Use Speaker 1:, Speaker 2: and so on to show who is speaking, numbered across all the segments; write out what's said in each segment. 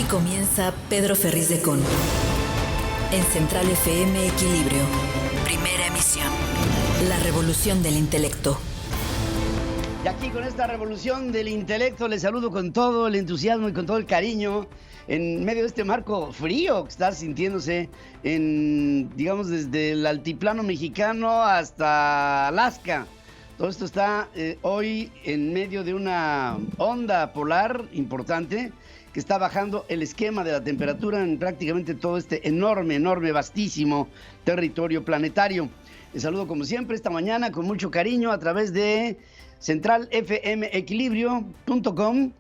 Speaker 1: Aquí comienza Pedro Ferriz de Con. En Central FM Equilibrio. Primera emisión. La revolución del intelecto.
Speaker 2: Y aquí con esta revolución del intelecto les saludo con todo el entusiasmo y con todo el cariño en medio de este marco frío que está sintiéndose digamos, desde el altiplano mexicano hasta Alaska. Todo esto está hoy en medio de una onda polar importante que está bajando el esquema de la temperatura en prácticamente todo este enorme, vastísimo territorio planetario. Les saludo como siempre esta mañana con mucho cariño a través de centralfmequilibrio.com,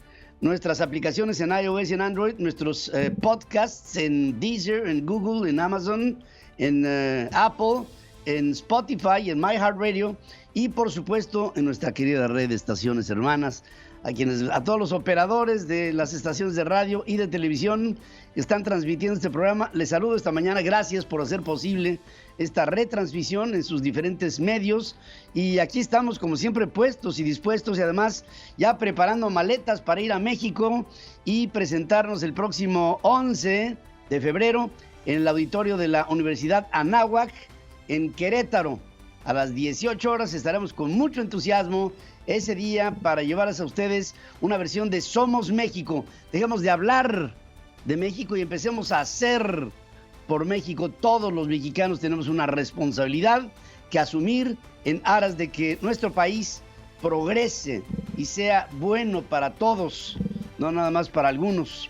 Speaker 2: nuestras aplicaciones en iOS y en Android, nuestros podcasts en Deezer, en Google, en Amazon, en Apple, en Spotify, en iHeartRadio y por supuesto en nuestra querida red de estaciones hermanas, a todos los operadores de las estaciones de radio y de televisión que están transmitiendo este programa. Les saludo esta mañana, gracias por hacer posible esta retransmisión en sus diferentes medios. Y aquí estamos como siempre puestos y dispuestos y además ya preparando maletas para ir a México y presentarnos el próximo 11 de febrero en el auditorio de la Universidad Anáhuac en Querétaro. A las 18 horas estaremos con mucho entusiasmo ese día para llevarles a ustedes una versión de Somos México. Dejemos de hablar de México y empecemos a hacer por México. Todos los mexicanos tenemos una responsabilidad que asumir en aras de que nuestro país progrese y sea bueno para todos, no nada más para algunos.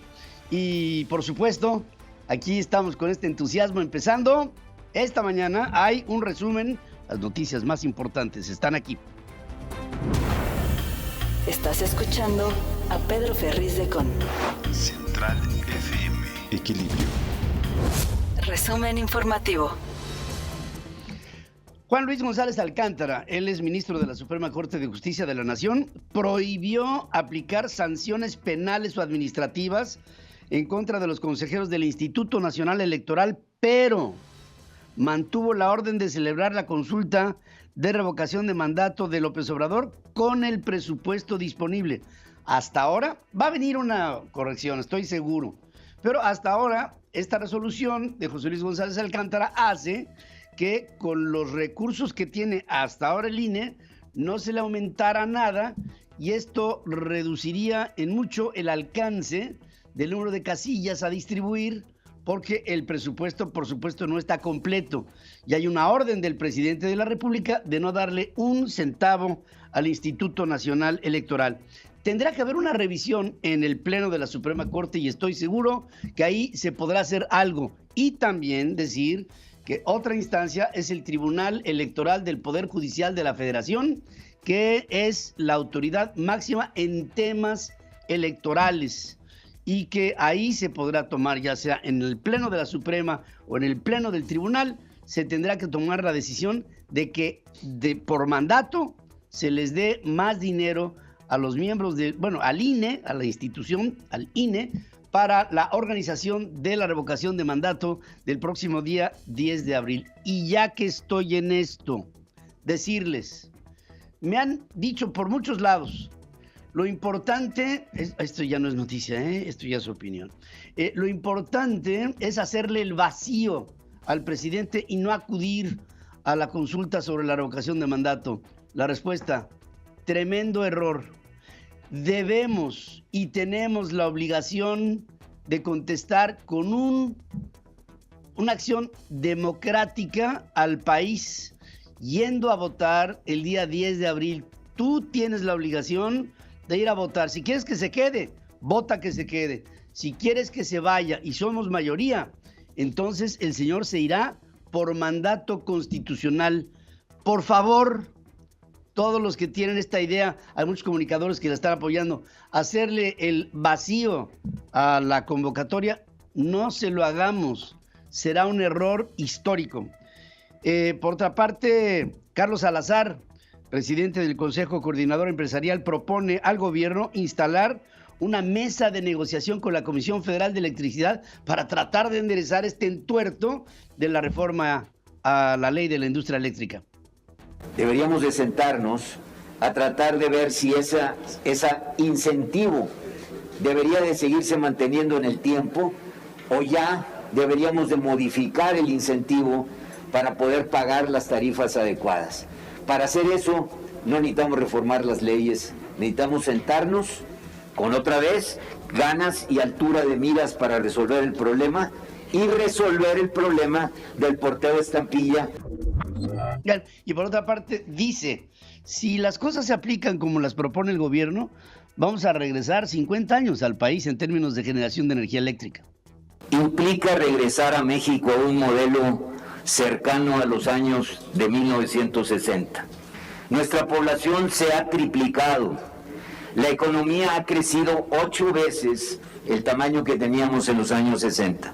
Speaker 2: Y por supuesto, aquí estamos con este entusiasmo empezando. Esta mañana hay un resumen. Las noticias más importantes están aquí.
Speaker 1: Estás escuchando a Pedro Ferriz de Con.
Speaker 3: Central FM Equilibrio.
Speaker 1: Resumen informativo.
Speaker 2: Juan Luis González Alcántara, él es ministro de la Suprema Corte de Justicia de la Nación, prohibió aplicar sanciones penales o administrativas en contra de los consejeros del Instituto Nacional Electoral, pero mantuvo la orden de celebrar la consulta de revocación de mandato de López Obrador con el presupuesto disponible. Hasta ahora va a venir una corrección, estoy seguro, pero hasta ahora esta resolución de José Luis González Alcántara hace que con los recursos que tiene hasta ahora el INE no se le aumentara nada y esto reduciría en mucho el alcance del número de casillas a distribuir, porque el presupuesto, por supuesto, no está completo. Y hay una orden del presidente de la República de no darle un centavo al Instituto Nacional Electoral. Tendrá que haber una revisión en el Pleno de la Suprema Corte y estoy seguro que ahí se podrá hacer algo. Y también decir que otra instancia es el Tribunal Electoral del Poder Judicial de la Federación, que es la autoridad máxima en temas electorales, y que ahí se podrá tomar, ya sea en el Pleno de la Suprema o en el Pleno del Tribunal, se tendrá que tomar la decisión de que por mandato se les dé más dinero a los miembros al INE, a la institución, al INE, para la organización de la revocación de mandato del próximo día 10 de abril. Y ya que estoy en esto, decirles, me han dicho por muchos lados, lo importante, esto ya no es noticia, esto ya es opinión. Lo importante es hacerle el vacío al presidente y no acudir a la consulta sobre la revocación de mandato. La respuesta, tremendo error. Debemos y tenemos la obligación de contestar con una acción democrática al país, yendo a votar el día 10 de abril. Tú tienes la obligación de ir a votar. Si quieres que se quede, vota que se quede. Si quieres que se vaya y somos mayoría, entonces el señor se irá por mandato constitucional. Por favor, todos los que tienen esta idea, hay muchos comunicadores que la están apoyando, hacerle el vacío a la convocatoria, no se lo hagamos. Será un error histórico. Por otra parte, Carlos Salazar, presidente del Consejo Coordinador Empresarial, propone al gobierno instalar una mesa de negociación con la Comisión Federal de Electricidad para tratar de enderezar este entuerto de la reforma a la ley de la industria eléctrica.
Speaker 4: Deberíamos de sentarnos a tratar de ver si ese incentivo debería de seguirse manteniendo en el tiempo o ya deberíamos de modificar el incentivo para poder pagar las tarifas adecuadas. Para hacer eso no necesitamos reformar las leyes, necesitamos sentarnos con otra vez ganas y altura de miras para resolver el problema y resolver el problema del porteo de estampilla.
Speaker 2: Y por otra parte dice, si las cosas se aplican como las propone el gobierno, vamos a regresar 50 años al país en términos de generación de energía eléctrica.
Speaker 4: Implica regresar a México a un modelo cercano a los años de 1960. Nuestra población se ha triplicado. La economía ha crecido 8 veces el tamaño que teníamos en los años 60.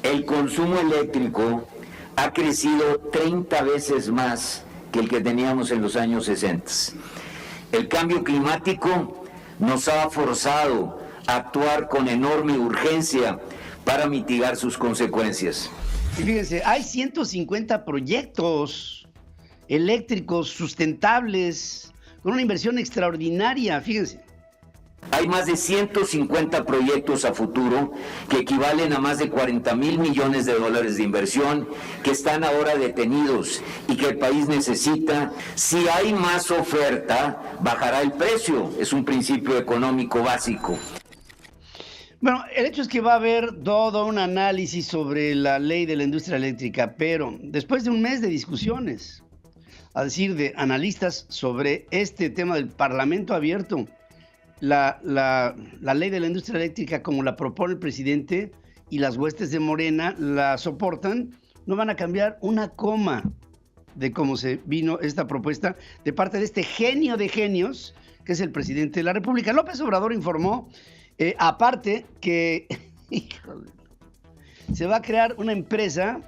Speaker 4: El consumo eléctrico ha crecido 30 veces más que el que teníamos en los años 60. El cambio climático nos ha forzado a actuar con enorme urgencia para mitigar sus consecuencias.
Speaker 2: Y fíjense, hay 150 proyectos eléctricos sustentables con una inversión extraordinaria, fíjense.
Speaker 4: Hay más de 150 proyectos a futuro que equivalen a más de 40,000 millones de dólares de inversión que están ahora detenidos y que el país necesita. Si hay más oferta, bajará el precio. Es un principio económico básico.
Speaker 2: Bueno, el hecho es que va a haber todo un análisis sobre la ley de la industria eléctrica, pero después de un mes de discusiones, a decir de analistas sobre este tema del Parlamento abierto, la ley de la industria eléctrica como la propone el presidente y las huestes de Morena la soportan, no van a cambiar una coma de cómo se vino esta propuesta de parte de este genio de genios que es el presidente de la República. López Obrador informó, aparte, que se va a crear una empresa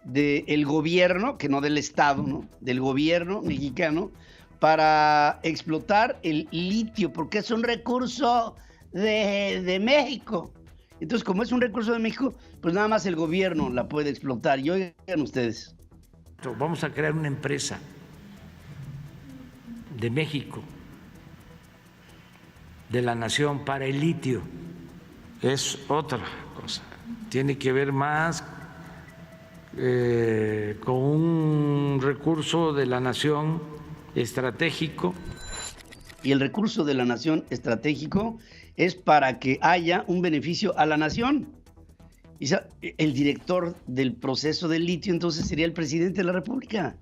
Speaker 2: del gobierno, que no del Estado, ¿no? Del gobierno mexicano, para explotar el litio, porque es un recurso de México. Entonces, como es un recurso de México, pues nada más el gobierno la puede explotar. Y oigan ustedes.
Speaker 5: Vamos a crear una empresa de México, de la nación, para el litio. Es otra cosa. Tiene que ver más con un recurso de la nación estratégico.
Speaker 2: Y el recurso de la nación estratégico es para que haya un beneficio a la nación. Y el director del proceso del litio entonces sería el presidente de la República.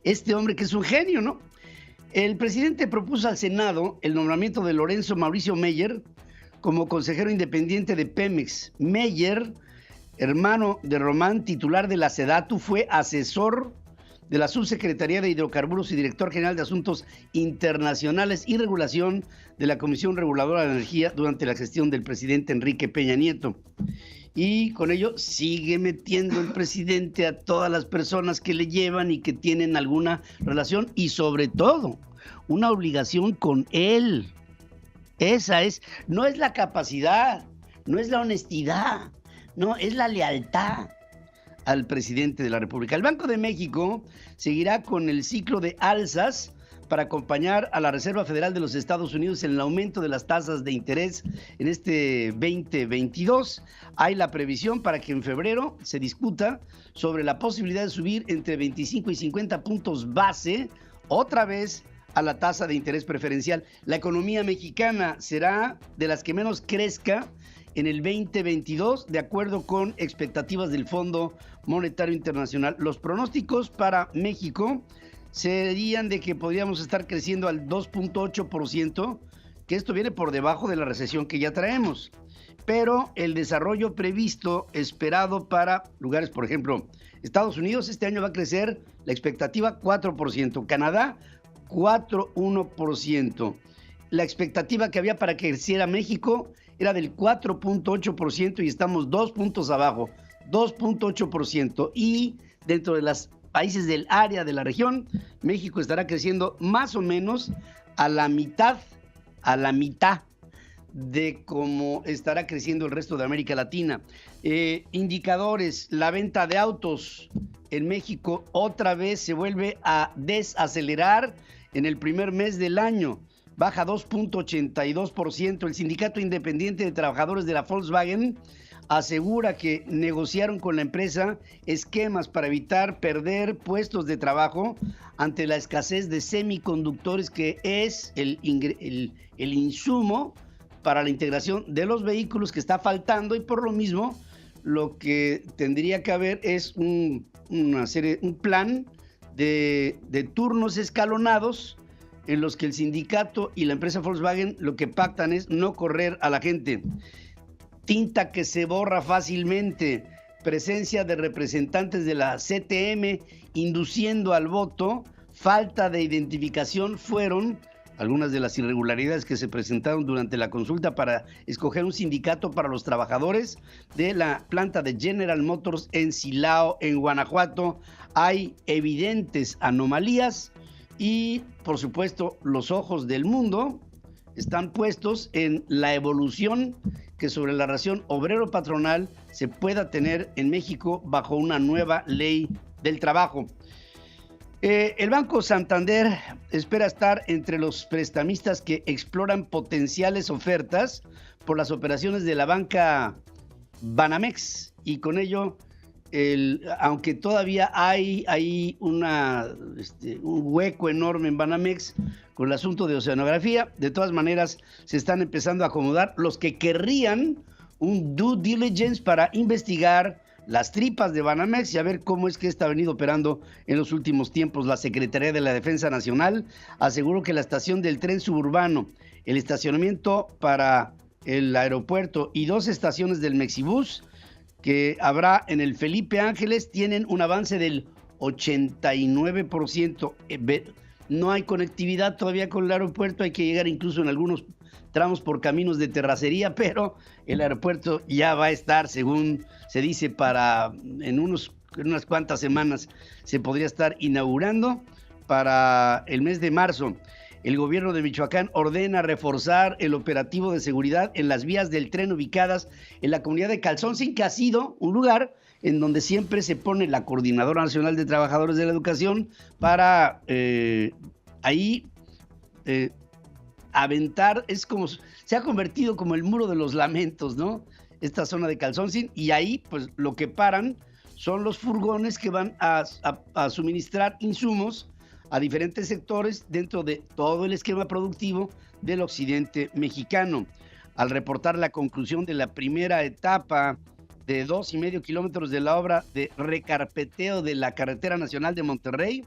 Speaker 2: Este hombre que es un genio, ¿no? El presidente propuso al Senado el nombramiento de Lorenzo Mauricio Meyer como consejero independiente de Pemex. Meyer, hermano de Román, titular de la SEDATU, fue asesor de la Subsecretaría de Hidrocarburos y director general de Asuntos Internacionales y Regulación de la Comisión Reguladora de Energía durante la gestión del presidente Enrique Peña Nieto. Y con ello sigue metiendo el presidente a todas las personas que le llevan y que tienen alguna relación y sobre todo una obligación con él. Esa es, no es la capacidad, no es la honestidad, no, es la lealtad al presidente de la República. El Banco de México seguirá con el ciclo de alzas para acompañar a la Reserva Federal de los Estados Unidos en el aumento de las tasas de interés en este 2022. Hay la previsión para que en febrero se discuta sobre la posibilidad de subir entre 25 y 50 puntos base otra vez a la tasa de interés preferencial. La economía mexicana será de las que menos crezca en el 2022, de acuerdo con expectativas del Fondo Monetario Internacional. Los pronósticos para México serían de que podríamos estar creciendo al 2.8%, que esto viene por debajo de la recesión que ya traemos. Pero el desarrollo previsto, esperado para lugares, por ejemplo, Estados Unidos, este año va a crecer la expectativa 4%, Canadá 4.1%. La expectativa que había para que creciera México era del 4.8% y estamos 2 puntos abajo, 2.8%. Y dentro de los países del área de la región, México estará creciendo más o menos a la mitad de cómo estará creciendo el resto de América Latina. Indicadores, la venta de autos en México otra vez se vuelve a desacelerar en el primer mes del año. baja 2.82%. El Sindicato Independiente de Trabajadores de la Volkswagen asegura que negociaron con la empresa esquemas para evitar perder puestos de trabajo ante la escasez de semiconductores, que es el insumo para la integración de los vehículos que está faltando, y por lo mismo lo que tendría que haber es un plan de turnos escalonados en los que el sindicato y la empresa Volkswagen lo que pactan es no correr a la gente. Tinta que se borra fácilmente, presencia de representantes de la CTM induciendo al voto, falta de identificación fueron algunas de las irregularidades que se presentaron durante la consulta para escoger un sindicato para los trabajadores de la planta de General Motors en Silao, en Guanajuato. Hay evidentes anomalías y, por supuesto, los ojos del mundo están puestos en la evolución que sobre la relación obrero-patronal se pueda tener en México bajo una nueva ley del trabajo. El Banco Santander espera estar entre los prestamistas que exploran potenciales ofertas por las operaciones de la banca Banamex, y con ello, aunque todavía hay un hueco enorme en Banamex con el asunto de oceanografía, de todas maneras se están empezando a acomodar los que querrían un due diligence para investigar las tripas de Banamex y a ver cómo es que esta ha venido operando en los últimos tiempos. La Secretaría de la Defensa Nacional aseguró que la estación del tren suburbano, el estacionamiento para el aeropuerto y 2 estaciones del Mexibus que habrá en el Felipe Ángeles tienen un avance del 89%. No hay conectividad todavía con el aeropuerto, hay que llegar incluso en algunos tramos por caminos de terracería, pero el aeropuerto ya va a estar, según se dice, en unas cuantas semanas se podría estar inaugurando para el mes de marzo. El gobierno de Michoacán ordena reforzar el operativo de seguridad en las vías del tren ubicadas en la comunidad de Calzoncin, que ha sido un lugar en donde siempre se pone la Coordinadora Nacional de Trabajadores de la Educación para aventar. Es como, se ha convertido como el muro de los lamentos, ¿no? Esta zona de Calzoncin, y ahí pues lo que paran son los furgones que van a suministrar insumos a diferentes sectores dentro de todo el esquema productivo del occidente mexicano. Al reportar la conclusión de la primera etapa de 2.5 kilómetros de la obra de recarpeteo de la Carretera Nacional de Monterrey,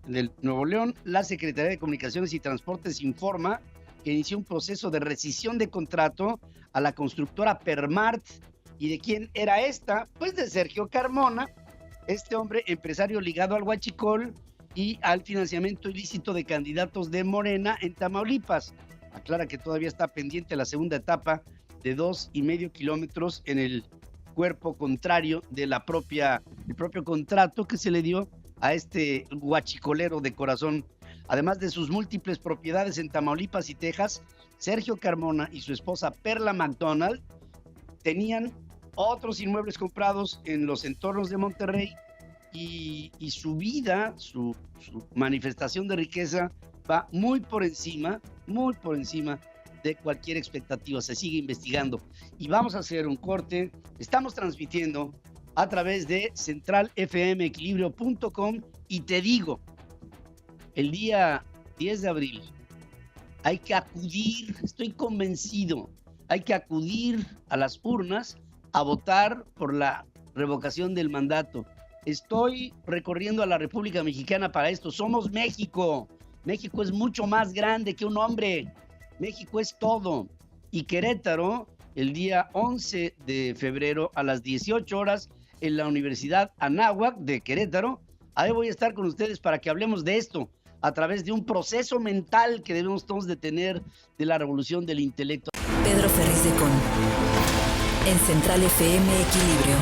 Speaker 2: del Nuevo León, la Secretaría de Comunicaciones y Transportes informa que inició un proceso de rescisión de contrato a la constructora Permart. ¿Y de quién era esta? Pues de Sergio Carmona, este hombre empresario ligado al huachicol y al financiamiento ilícito de candidatos de Morena en Tamaulipas. Aclara que todavía está pendiente la segunda etapa de 2.5 kilómetros en el cuerpo contrario de el propio contrato que se le dio a este huachicolero de corazón. Además de sus múltiples propiedades en Tamaulipas y Texas, Sergio Carmona y su esposa Perla McDonald tenían otros inmuebles comprados en los entornos de Monterrey, y su vida, su manifestación de riqueza va muy por encima de cualquier expectativa. Se sigue investigando y vamos a hacer un corte. Estamos transmitiendo a través de centralfmequilibrio.com y te digo, el día 10 de abril hay que acudir, estoy convencido, hay que acudir a las urnas a votar por la revocación del mandato. Estoy recorriendo a la República Mexicana para esto. Somos México. México es mucho más grande que un hombre. México es todo. Y Querétaro, el día 11 de febrero a las 18 horas en la Universidad Anáhuac de Querétaro. Ahí voy a estar con ustedes para que hablemos de esto a través de un proceso mental que debemos todos de tener de la revolución del intelecto.
Speaker 1: Pedro Ferriz de Con. En Central FM Equilibrio.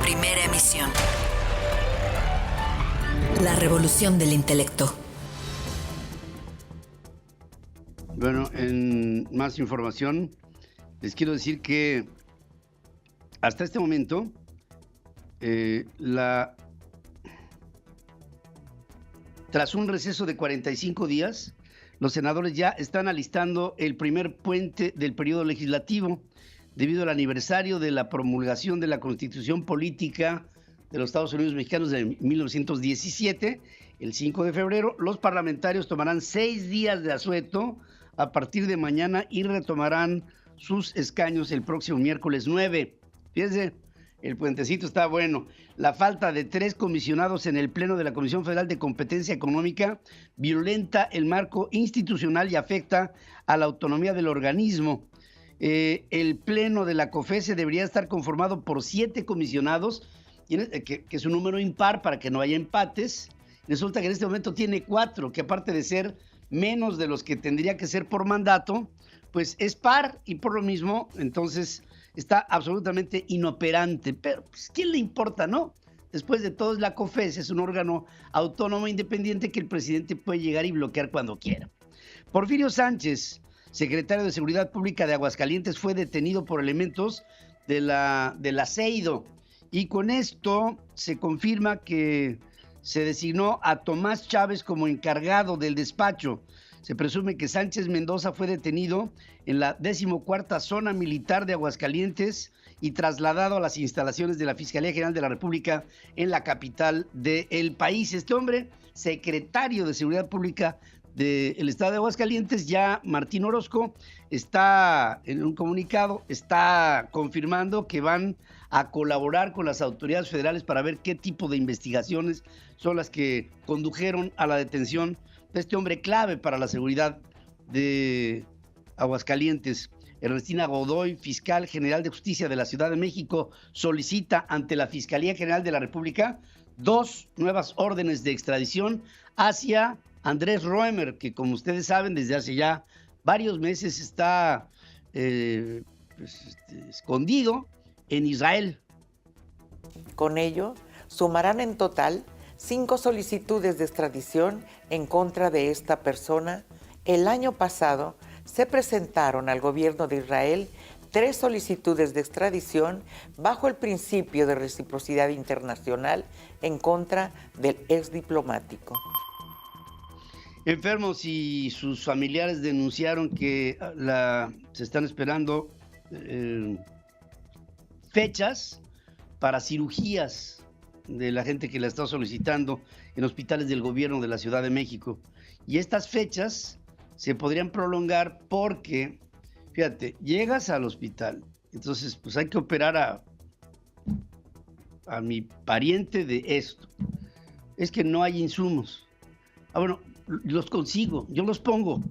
Speaker 1: Primera emisión. La revolución del intelecto.
Speaker 2: Bueno, en más información, les quiero decir que hasta este momento, tras un receso de 45 días, Los senadores ya están alistando el primer puente del periodo legislativo debido al aniversario de la promulgación de la Constitución Política de los Estados Unidos Mexicanos de 1917. El 5 de febrero, los parlamentarios tomarán 6 días de asueto a partir de mañana y retomarán sus escaños el próximo miércoles 9. Fíjense, el puentecito está bueno. La falta de 3 comisionados en el Pleno de la Comisión Federal de Competencia Económica violenta el marco institucional y afecta a la autonomía del organismo. El Pleno de la COFESE debería estar conformado por 7 comisionados, que es un número impar para que no haya empates. Resulta que en este momento tiene 4, que aparte de ser menos de los que tendría que ser por mandato, pues es par y por lo mismo, entonces está absolutamente inoperante. Pero, pues, ¿quién le importa, no? Después de todo, la COFESE es un órgano autónomo e independiente que el presidente puede llegar y bloquear cuando quiera. Porfirio Sánchez, secretario de Seguridad Pública de Aguascalientes, fue detenido por elementos de la CEIDO. Y con esto se confirma que se designó a Tomás Chávez como encargado del despacho. Se presume que Sánchez Mendoza fue detenido en la 14ª Zona Militar de Aguascalientes y trasladado a las instalaciones de la Fiscalía General de la República en la capital del país. Este hombre, secretario de Seguridad Pública del Estado de Aguascalientes, ya Martín Orozco, está en un comunicado, está confirmando que van a colaborar con las autoridades federales para ver qué tipo de investigaciones son las que condujeron a la detención de este hombre clave para la seguridad de Aguascalientes. Ernestina Godoy, fiscal general de justicia de la Ciudad de México, solicita ante la Fiscalía General de la República 2 nuevas órdenes de extradición hacia Andrés Roemer, que como ustedes saben desde hace ya varios meses está escondido en Israel.
Speaker 6: Con ello, sumarán en total 5 solicitudes de extradición en contra de esta persona. El año pasado se presentaron al gobierno de Israel 3 solicitudes de extradición bajo el principio de reciprocidad internacional en contra del exdiplomático.
Speaker 2: Enfermos y sus familiares denunciaron que se están esperando fechas para cirugías de la gente que la está solicitando en hospitales del gobierno de la Ciudad de México. Y estas fechas se podrían prolongar porque, fíjate, llegas al hospital, entonces pues hay que operar a mi pariente de esto. Es que no hay insumos. Bueno, los consigo, yo los pongo.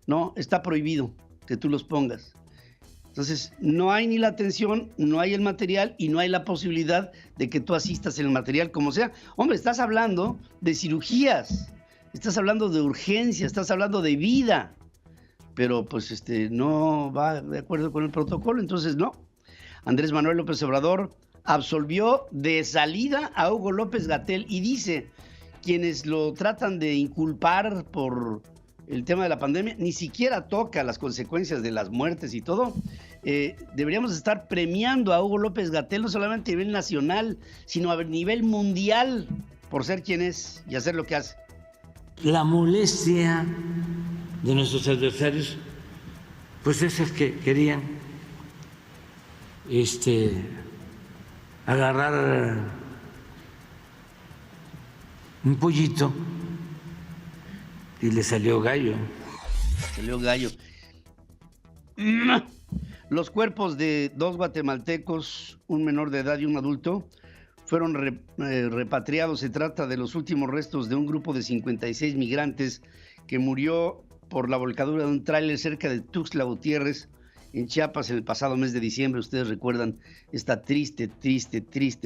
Speaker 2: No, está prohibido que tú los pongas. Entonces, no hay ni la atención, no hay el material y no hay la posibilidad de que tú asistas en el material como sea. Hombre, estás hablando de cirugías, estás hablando de urgencia, estás hablando de vida, pero pues no va de acuerdo con el protocolo, entonces no. Andrés Manuel López Obrador absolvió de salida a Hugo López-Gatell y dice, quienes lo tratan de inculpar por el tema de la pandemia, ni siquiera toca las consecuencias de las muertes y todo. Deberíamos estar premiando a Hugo López-Gatell no solamente a nivel nacional, sino a nivel mundial por ser quien es y hacer lo que hace.
Speaker 5: La molestia de nuestros adversarios, pues es que querían agarrar un pollito y le salió gallo.
Speaker 2: Salió gallo. Los cuerpos de 2 guatemaltecos, un menor de edad y un adulto, fueron repatriados. Se trata de los últimos restos de un grupo de 56 migrantes que murió por la volcadura de un tráiler cerca de Tuxtla Gutiérrez, en Chiapas, en el pasado mes de diciembre. Ustedes recuerdan esta triste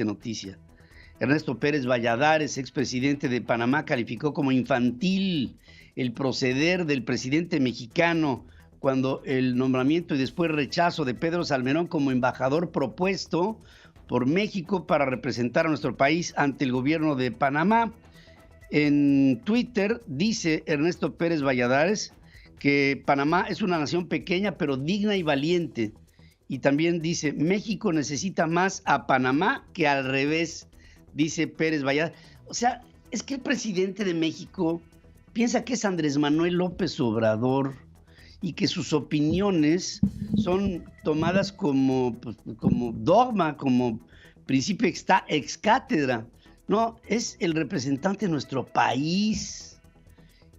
Speaker 2: noticia. Ernesto Pérez Valladares, expresidente de Panamá, calificó como infantil el proceder del presidente mexicano cuando el nombramiento y después rechazo de Pedro Salmerón como embajador propuesto por México para representar a nuestro país ante el gobierno de Panamá. En Twitter dice Ernesto Pérez Valladares que Panamá es una nación pequeña pero digna y valiente. Y también dice, México necesita más a Panamá que al revés, dice Pérez Valladares. O sea, es que el presidente de México piensa que es Andrés Manuel López Obrador y que sus opiniones son tomadas como dogma, como principio ex cátedra. No, es el representante de nuestro país.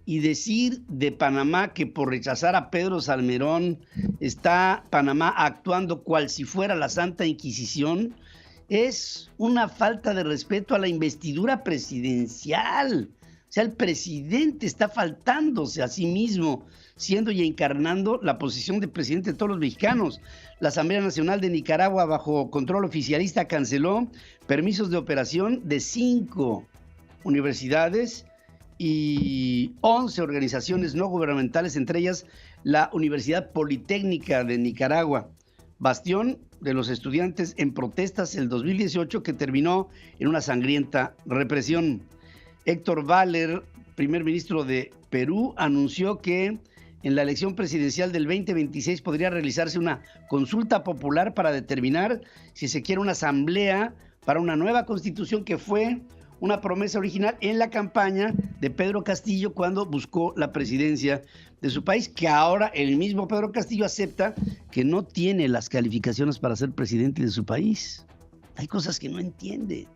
Speaker 2: Y decir de Panamá que por rechazar a Pedro Salmerón está Panamá actuando cual si fuera la Santa Inquisición es una falta de respeto a la investidura presidencial. O sea, el presidente está faltándose a sí mismo, siendo y encarnando la posición de presidente de todos los mexicanos. La Asamblea Nacional de Nicaragua, bajo control oficialista, canceló permisos de operación de 5 universidades y 11 organizaciones no gubernamentales, entre ellas la Universidad Politécnica de Nicaragua, bastión de los estudiantes en protestas el 2018 que terminó en una sangrienta represión. Héctor Valer, primer ministro de Perú, anunció que en la elección presidencial del 2026 podría realizarse una consulta popular para determinar si se quiere una asamblea para una nueva constitución, que fue una promesa original en la campaña de Pedro Castillo cuando buscó la presidencia de su país, que ahora el mismo Pedro Castillo acepta que no tiene las calificaciones para ser presidente de su país. Hay cosas que no entiende.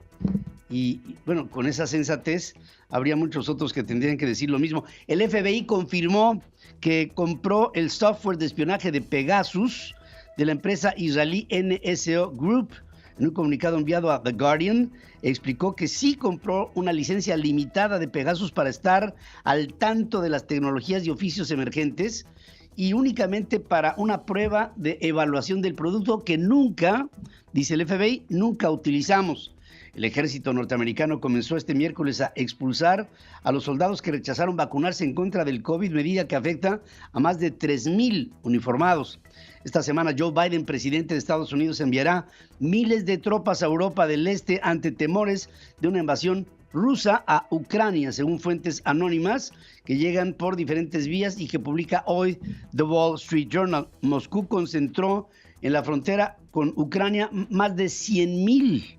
Speaker 2: Y bueno, con esa sensatez habría muchos otros que tendrían que decir lo mismo. El FBI confirmó que compró el software de espionaje de Pegasus de la empresa israelí NSO Group. En un comunicado enviado a The Guardian, explicó que sí compró una licencia limitada de Pegasus para estar al tanto de las tecnologías y oficios emergentes y únicamente para una prueba de evaluación del producto que nunca, dice el FBI, nunca utilizamos. El ejército norteamericano comenzó este miércoles a expulsar a los soldados que rechazaron vacunarse en contra del COVID, medida que afecta a más de 3,000 uniformados. Esta semana Joe Biden, presidente de Estados Unidos, enviará miles de tropas a Europa del Este ante temores de una invasión rusa a Ucrania, según fuentes anónimas que llegan por diferentes vías y que publica hoy The Wall Street Journal. Moscú concentró en la frontera con Ucrania más de 100,000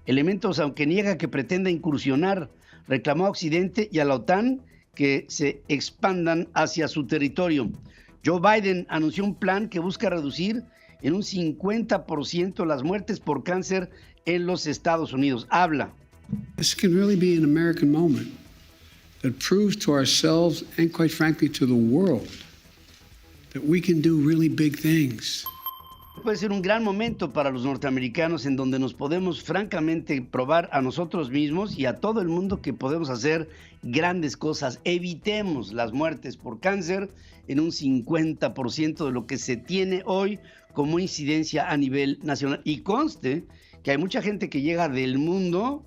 Speaker 2: elementos, aunque niega que pretenda incursionar. Reclamó a Occidente y a la OTAN que se expandan hacia su territorio. Joe Biden anunció un plan que busca reducir en un 50% las muertes por cáncer en los Estados Unidos. Habla.
Speaker 7: This can really be an American moment that proves to ourselves and, quite frankly, to the world that we can do really big things.
Speaker 2: Puede ser un gran momento para los norteamericanos en donde nos podemos francamente probar a nosotros mismos y a todo el mundo que podemos hacer grandes cosas. Evitemos las muertes por cáncer en un 50% de lo que se tiene hoy como incidencia a nivel nacional. Y conste que hay mucha gente que llega del mundo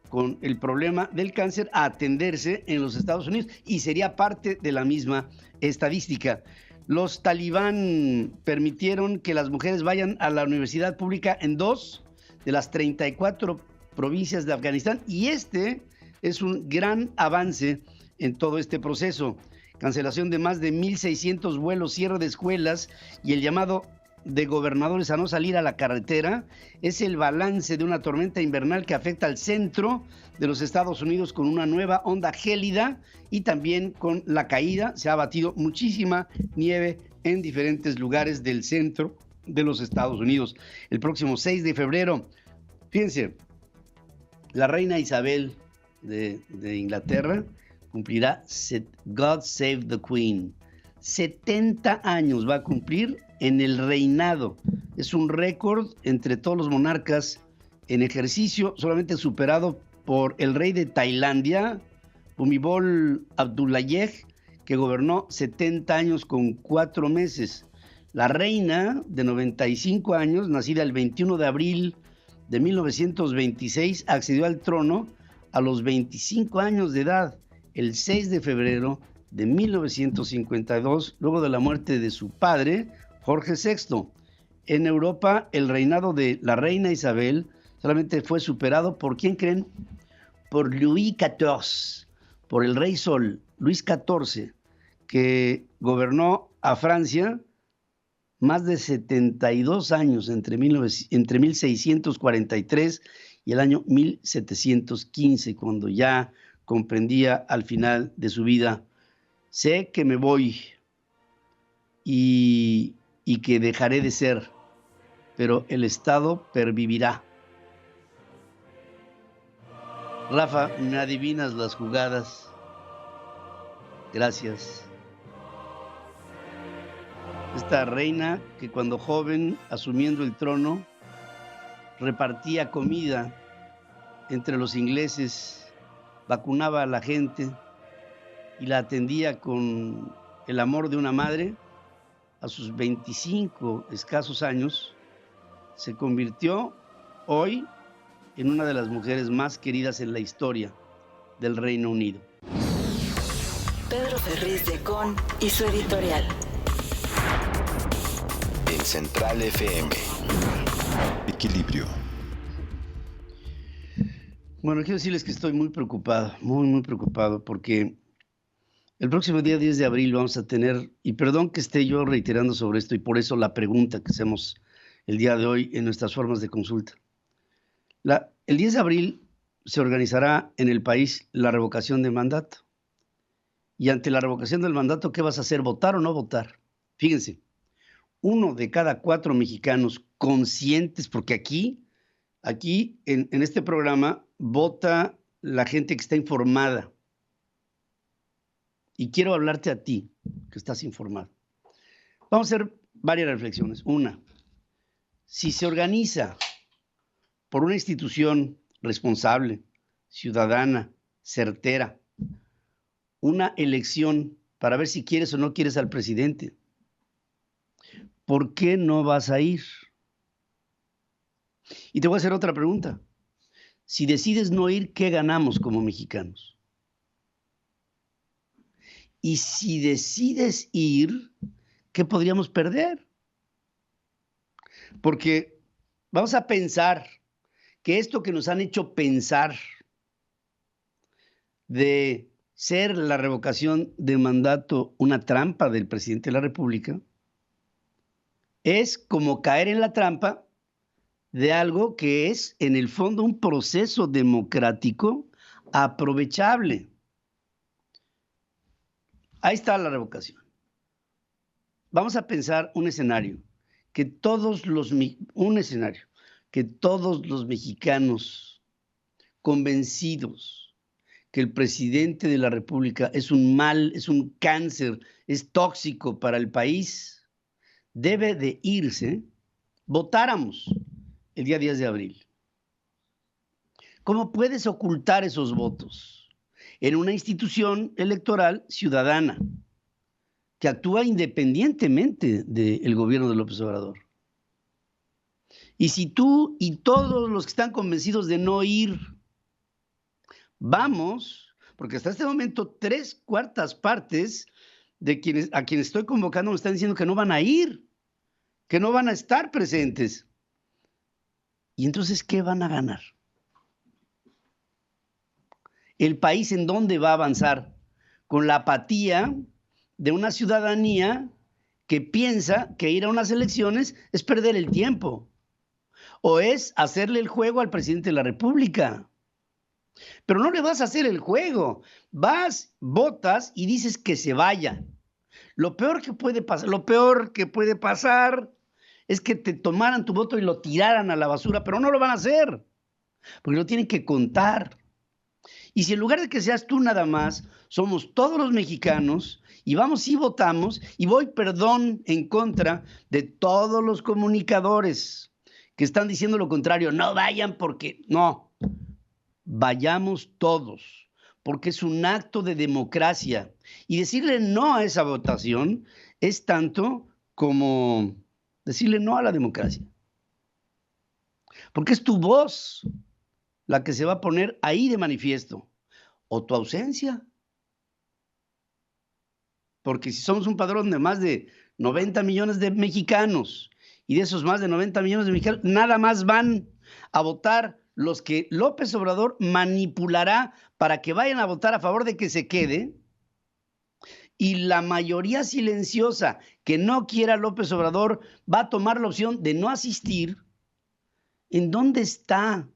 Speaker 2: con el problema del cáncer a atenderse en los Estados Unidos y sería parte de la misma estadística. Los talibán permitieron que las mujeres vayan a la universidad pública en 2 de las 34 provincias de Afganistán y este es un gran avance en todo este proceso. Cancelación de más de 1,600 vuelos, cierre de escuelas y el llamado de gobernadores a no salir a la carretera es el balance de una tormenta invernal que afecta al centro de los Estados Unidos con una nueva onda gélida y también con la caída. Se ha batido muchísima nieve en diferentes lugares del centro de los Estados Unidos. El próximo 6 de febrero, fíjense, la reina Isabel de Inglaterra cumplirá God Save the Queen. 70 años va a cumplir en el reinado. Es un récord entre todos los monarcas en ejercicio, solamente superado por el rey de Tailandia, Bhumibol Adulyadej, que gobernó 70 años con 4 meses. La reina, de 95 años, nacida el 21 de abril de 1926, accedió al trono a los 25 años de edad, el 6 de febrero de 1952, luego de la muerte de su padre, Jorge VI. En Europa, el reinado de la reina Isabel solamente fue superado por, ¿quién creen? Por Louis XIV, por el rey Sol, Luis XIV, que gobernó a Francia más de 72 años entre 1643 y el año 1715, cuando ya comprendía al final de su vida Sé que me voy y que dejaré de ser, pero el Estado pervivirá. Rafa, me adivinas las jugadas. Gracias. Esta reina que cuando joven, asumiendo el trono, repartía comida entre los ingleses, vacunaba a la gente y la atendía con el amor de una madre, a sus 25 escasos años, se convirtió hoy en una de las mujeres más queridas en la historia del Reino Unido.
Speaker 1: Pedro Ferriz de Con y su editorial.
Speaker 3: En Central FM. Equilibrio.
Speaker 2: Bueno, quiero decirles que estoy muy preocupado, muy preocupado, porque el próximo día 10 de abril vamos a tener, y perdón que esté yo reiterando sobre esto, y por eso la pregunta que hacemos el día de hoy en nuestras formas de consulta. El 10 de abril se organizará en el país la revocación de mandato. Y ante la revocación del mandato, ¿qué vas a hacer? ¿Votar o no votar? Fíjense, 1 de cada 4 mexicanos conscientes, porque aquí en este programa vota la gente que está informada. Y quiero hablarte a ti, que estás informado. Vamos a hacer varias reflexiones. Una, si se organiza por una institución responsable, ciudadana, certera, una elección para ver si quieres o no quieres al presidente, ¿por qué no vas a ir? Y te voy a hacer otra pregunta. Si decides no ir, ¿qué ganamos como mexicanos? Y si decides ir, ¿qué podríamos perder? Porque vamos a pensar que esto que nos han hecho pensar de ser la revocación de mandato una trampa del presidente de la República, es como caer en la trampa de algo que es en el fondo un proceso democrático aprovechable. Ahí está la revocación. Vamos a pensar un escenario que todos los mexicanos convencidos que el presidente de la República es un mal, es un cáncer, es tóxico para el país, debe de irse, votáramos el día 10 de abril. ¿Cómo puedes ocultar esos votos? En una institución electoral ciudadana que actúa independientemente del gobierno de López Obrador. Y si tú y todos los que están convencidos de no ir, vamos, porque hasta este momento 3/4 partes de a quienes estoy convocando me están diciendo que no van a ir, que no van a estar presentes. Y entonces, ¿qué van a ganar? ¿El país en dónde va a avanzar? Con la apatía de una ciudadanía que piensa que ir a unas elecciones es perder el tiempo o es hacerle el juego al presidente de la República. Pero no le vas a hacer el juego. Vas, votas y dices que se vaya. Lo peor que puede pasar es que te tomaran tu voto y lo tiraran a la basura, pero no lo van a hacer, porque lo tienen que contar. Y si en lugar de que seas tú nada más, somos todos los mexicanos y vamos y votamos, y voy, perdón, en contra de todos los comunicadores que están diciendo lo contrario, no vayan porque no, vayamos todos, porque es un acto de democracia. Y decirle no a esa votación es tanto como decirle no a la democracia. Porque es tu voz la que se va a poner ahí de manifiesto, o tu ausencia. Porque si somos un padrón de más de 90 millones de mexicanos, y de esos más de 90 millones de mexicanos, nada más van a votar los que López Obrador manipulará para que vayan a votar a favor de que se quede, y la mayoría silenciosa que no quiera López Obrador va a tomar la opción de no asistir. ¿En dónde está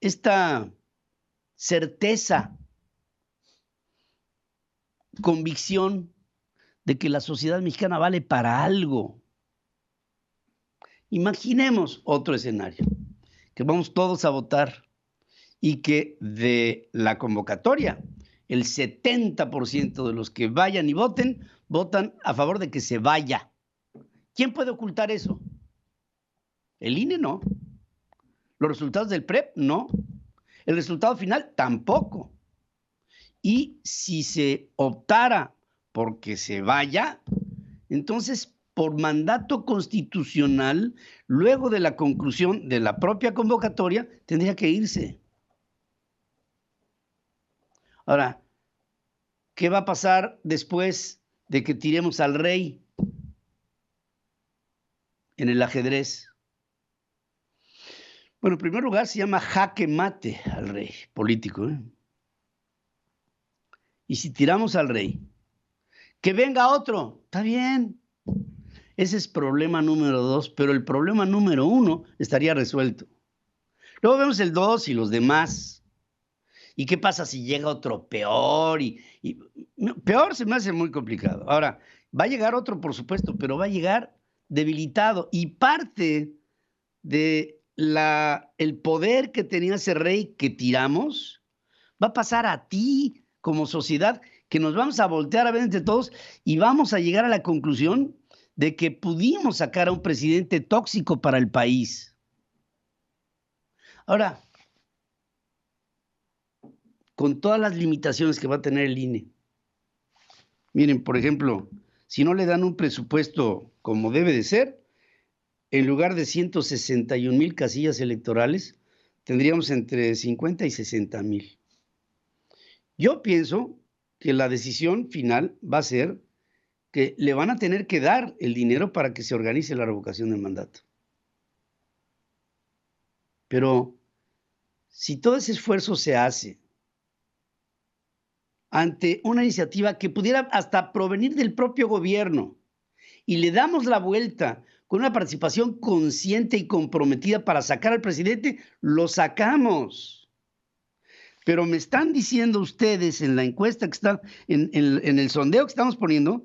Speaker 2: esta certeza convicción de que la sociedad mexicana vale para algo. Imaginemos otro escenario, que vamos todos a votar y que de la convocatoria, el 70% de los que vayan y voten, votan a favor de que se vaya. ¿Quién puede ocultar eso? El INE no. Los resultados del PREP no. El resultado final tampoco. Y si se optara porque se vaya, entonces por mandato constitucional, luego de la conclusión de la propia convocatoria, tendría que irse. Ahora, ¿qué va a pasar después de que tiremos al rey en el ajedrez? Bueno, en primer lugar se llama jaque mate al rey político, ¿eh? Y si tiramos al rey, que venga otro, está bien. Ese es problema número 2, pero el problema número 1 estaría resuelto. Luego vemos el 2 y los demás. ¿Y qué pasa si llega otro peor? Peor se me hace muy complicado. Ahora, va a llegar otro, por supuesto, pero va a llegar debilitado. Y parte de el poder que tenía ese rey que tiramos va a pasar a ti como sociedad, que nos vamos a voltear a ver entre todos y vamos a llegar a la conclusión de que pudimos sacar a un presidente tóxico para el país. Ahora, con todas las limitaciones que va a tener el INE, miren, por ejemplo, si no le dan un presupuesto como debe de ser, en lugar de 161,000 casillas electorales, tendríamos entre 50 y 60,000. Yo pienso que la decisión final va a ser que le van a tener que dar el dinero para que se organice la revocación del mandato. Pero si todo ese esfuerzo se hace ante una iniciativa que pudiera hasta provenir del propio gobierno y le damos la vuelta con una participación consciente y comprometida para sacar al presidente, lo sacamos. Pero me están diciendo ustedes en la encuesta que está, en el sondeo que estamos poniendo,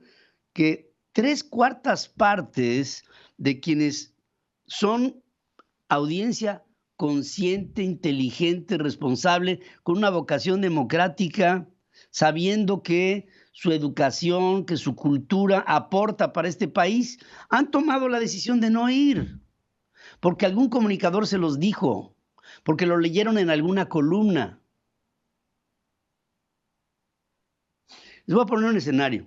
Speaker 2: que 3/4 partes de quienes son audiencia consciente, inteligente, responsable, con una vocación democrática, sabiendo que su educación, que su cultura aporta para este país, han tomado la decisión de no ir, porque algún comunicador se los dijo, porque lo leyeron en alguna columna. Les voy a poner un escenario.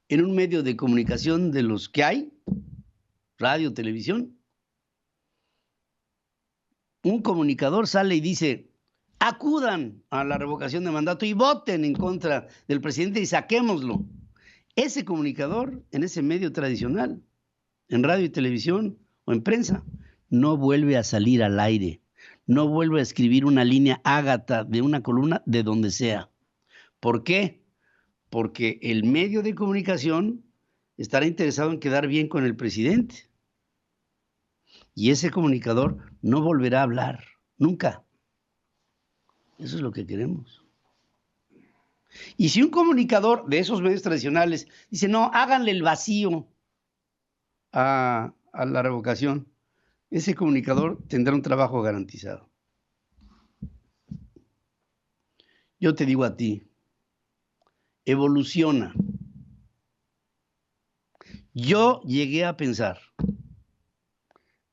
Speaker 2: En un medio de comunicación de los que hay, radio, televisión, un comunicador sale y dice: acudan a la revocación de mandato y voten en contra del presidente y saquémoslo. Ese comunicador, en ese medio tradicional, en radio y televisión o en prensa, no vuelve a salir al aire. No vuelve a escribir una línea ágata de una columna de donde sea. ¿Por qué? Porque el medio de comunicación estará interesado en quedar bien con el presidente. Y ese comunicador no volverá a hablar, nunca. Eso es lo que queremos. Y si un comunicador de esos medios tradicionales dice: no, háganle el vacío a la revocación, ese comunicador tendrá un trabajo garantizado. Yo te digo a ti, evoluciona. Yo llegué a pensar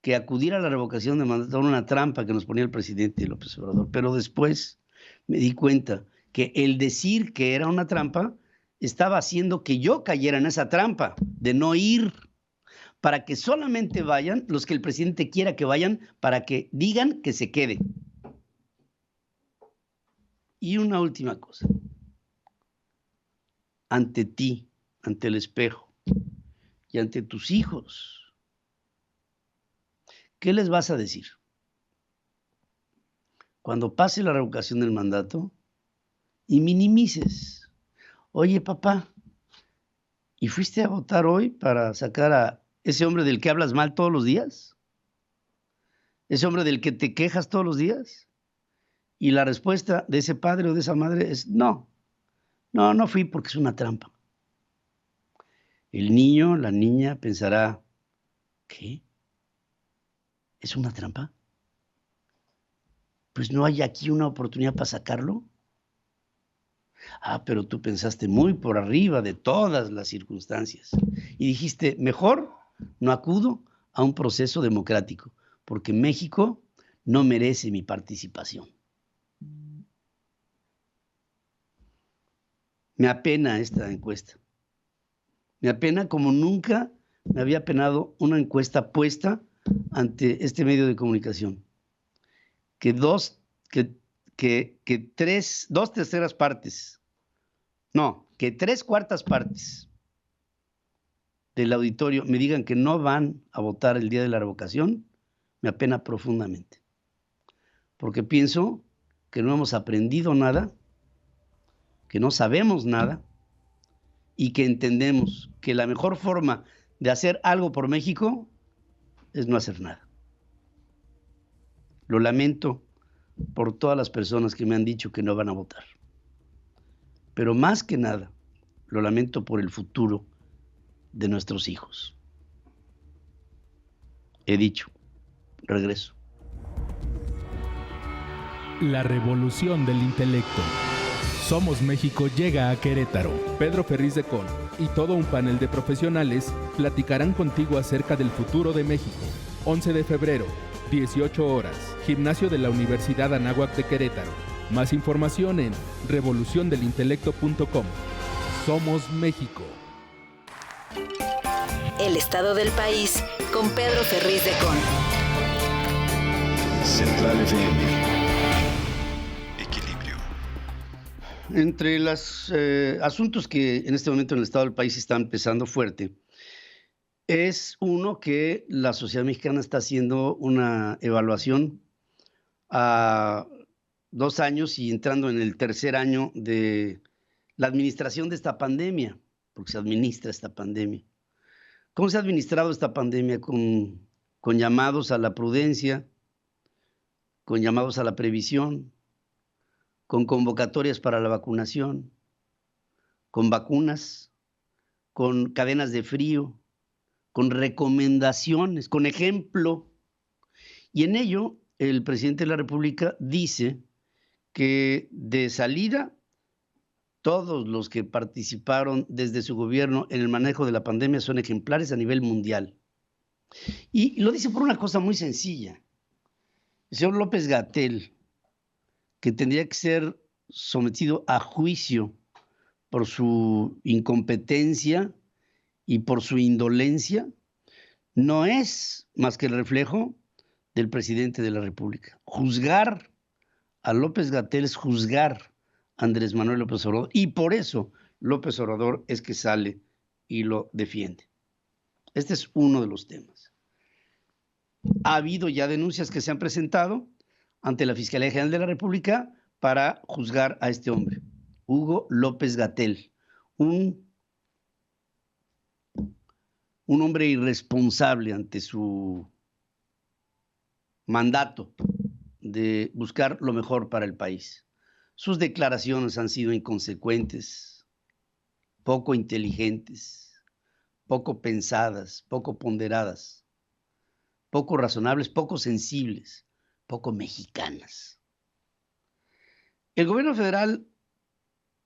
Speaker 2: que acudir a la revocación de mandato era una trampa que nos ponía el presidente López Obrador, pero después me di cuenta que el decir que era una trampa estaba haciendo que yo cayera en esa trampa de no ir, para que solamente vayan los que el presidente quiera que vayan, para que digan que se quede. Y una última cosa. Ante ti, ante el espejo y ante tus hijos, ¿qué les vas a decir? Cuando pase la revocación del mandato y minimices. Oye, papá, ¿y fuiste a votar hoy para sacar a ese hombre del que hablas mal todos los días? ¿Ese hombre del que te quejas todos los días? Y la respuesta de ese padre o de esa madre es no. No fui porque es una trampa. El niño, la niña pensará, ¿qué? ¿Es una trampa? Pues no hay aquí una oportunidad para sacarlo. Ah, pero tú pensaste muy por arriba de todas las circunstancias y dijiste, mejor no acudo a un proceso democrático, porque México no merece mi participación. Me apena esta encuesta. Me apena como nunca me había apenado una encuesta puesta ante este medio de comunicación. Que dos terceras partes, no, que 3/4 partes del auditorio me digan que no van a votar el día de la revocación, me apena profundamente. Porque pienso que no hemos aprendido nada, que no sabemos nada y que entendemos que la mejor forma de hacer algo por México es no hacer nada. Lo lamento por todas las personas que me han dicho que no van a votar. Pero más que nada, lo lamento por el futuro de nuestros hijos. He dicho, regreso.
Speaker 8: La revolución del intelecto. Somos México llega a Querétaro. Pedro Ferriz de Con y todo un panel de profesionales platicarán contigo acerca del futuro de México. 11 de febrero, 18 horas, Gimnasio de la Universidad Anáhuac de Querétaro. Más información en revoluciondelintelecto.com. Somos México.
Speaker 1: El estado del país con Pedro Ferriz de Con.
Speaker 3: Central FM. Equilibrio.
Speaker 2: Entre los asuntos que en este momento en el estado del país están pesando fuerte, es uno que la sociedad mexicana está haciendo una evaluación a 2 años y entrando en el 3er año de la administración de esta pandemia, porque se administra esta pandemia. ¿Cómo se ha administrado esta pandemia? Con llamados a la prudencia, con llamados a la previsión, con convocatorias para la vacunación, con vacunas, con cadenas de frío, con recomendaciones, con ejemplo. Y en ello, el presidente de la República dice que de salida, todos los que participaron desde su gobierno en el manejo de la pandemia son ejemplares a nivel mundial. Y lo dice por una cosa muy sencilla. El señor López-Gatell, que tendría que ser sometido a juicio por su incompetencia y por su indolencia, no es más que el reflejo del presidente de la República. Juzgar a López-Gatell es juzgar a Andrés Manuel López Obrador, y por eso López Obrador es que sale y lo defiende. Este es uno de los temas. Ha habido ya denuncias que se han presentado ante la Fiscalía General de la República para juzgar a este hombre, Hugo López-Gatell, un hombre irresponsable ante su mandato de buscar lo mejor para el país. Sus declaraciones han sido inconsecuentes, poco inteligentes, poco pensadas, poco ponderadas, poco razonables, poco sensibles, poco mexicanas. El gobierno federal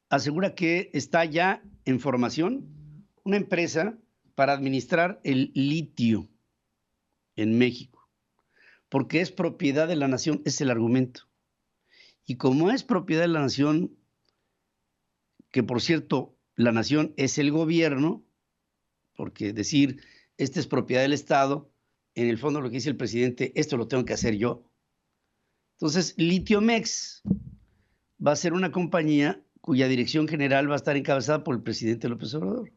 Speaker 2: asegura que está ya en formación una empresa para administrar el litio en México, porque es propiedad de la nación, es el argumento. Y como es propiedad de la nación, que por cierto, la nación es el gobierno, porque decir, esta es propiedad del Estado, en el fondo lo que dice el presidente, esto lo tengo que hacer yo. Entonces, Litiomex va a ser una compañía cuya dirección general va a estar encabezada por el presidente López Obrador.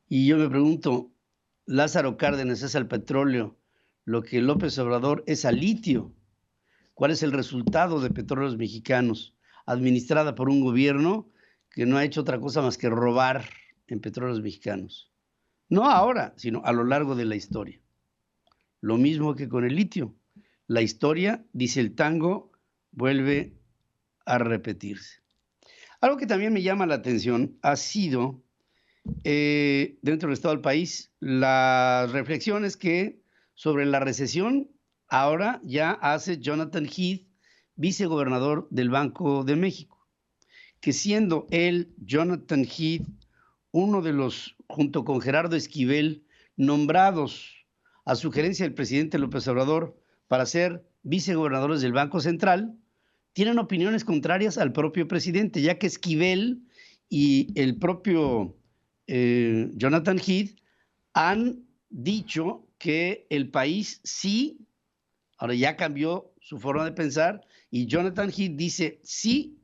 Speaker 2: Y yo me pregunto, Lázaro Cárdenas es al petróleo, lo que López Obrador es al litio. ¿Cuál es el resultado de Petróleos Mexicanos, administrada por un gobierno que no ha hecho otra cosa más que robar en Petróleos Mexicanos? No ahora, sino a lo largo de la historia. Lo mismo que con el litio. la historia, dice el tango, vuelve a repetirse. Algo que también me llama la atención ha sido, dentro del estado del país, las reflexiones que sobre la recesión ahora ya hace Jonathan Heath, vicegobernador del Banco de México, que siendo él, Jonathan Heath, uno de los, junto con Gerardo Esquivel, nombrados a sugerencia del presidente López Obrador para ser vicegobernadores del Banco Central, tienen opiniones contrarias al propio presidente, ya que Esquivel y el propio Jonathan Heath han dicho que el país sí, ahora ya cambió su forma de pensar, y Jonathan Heath dice sí,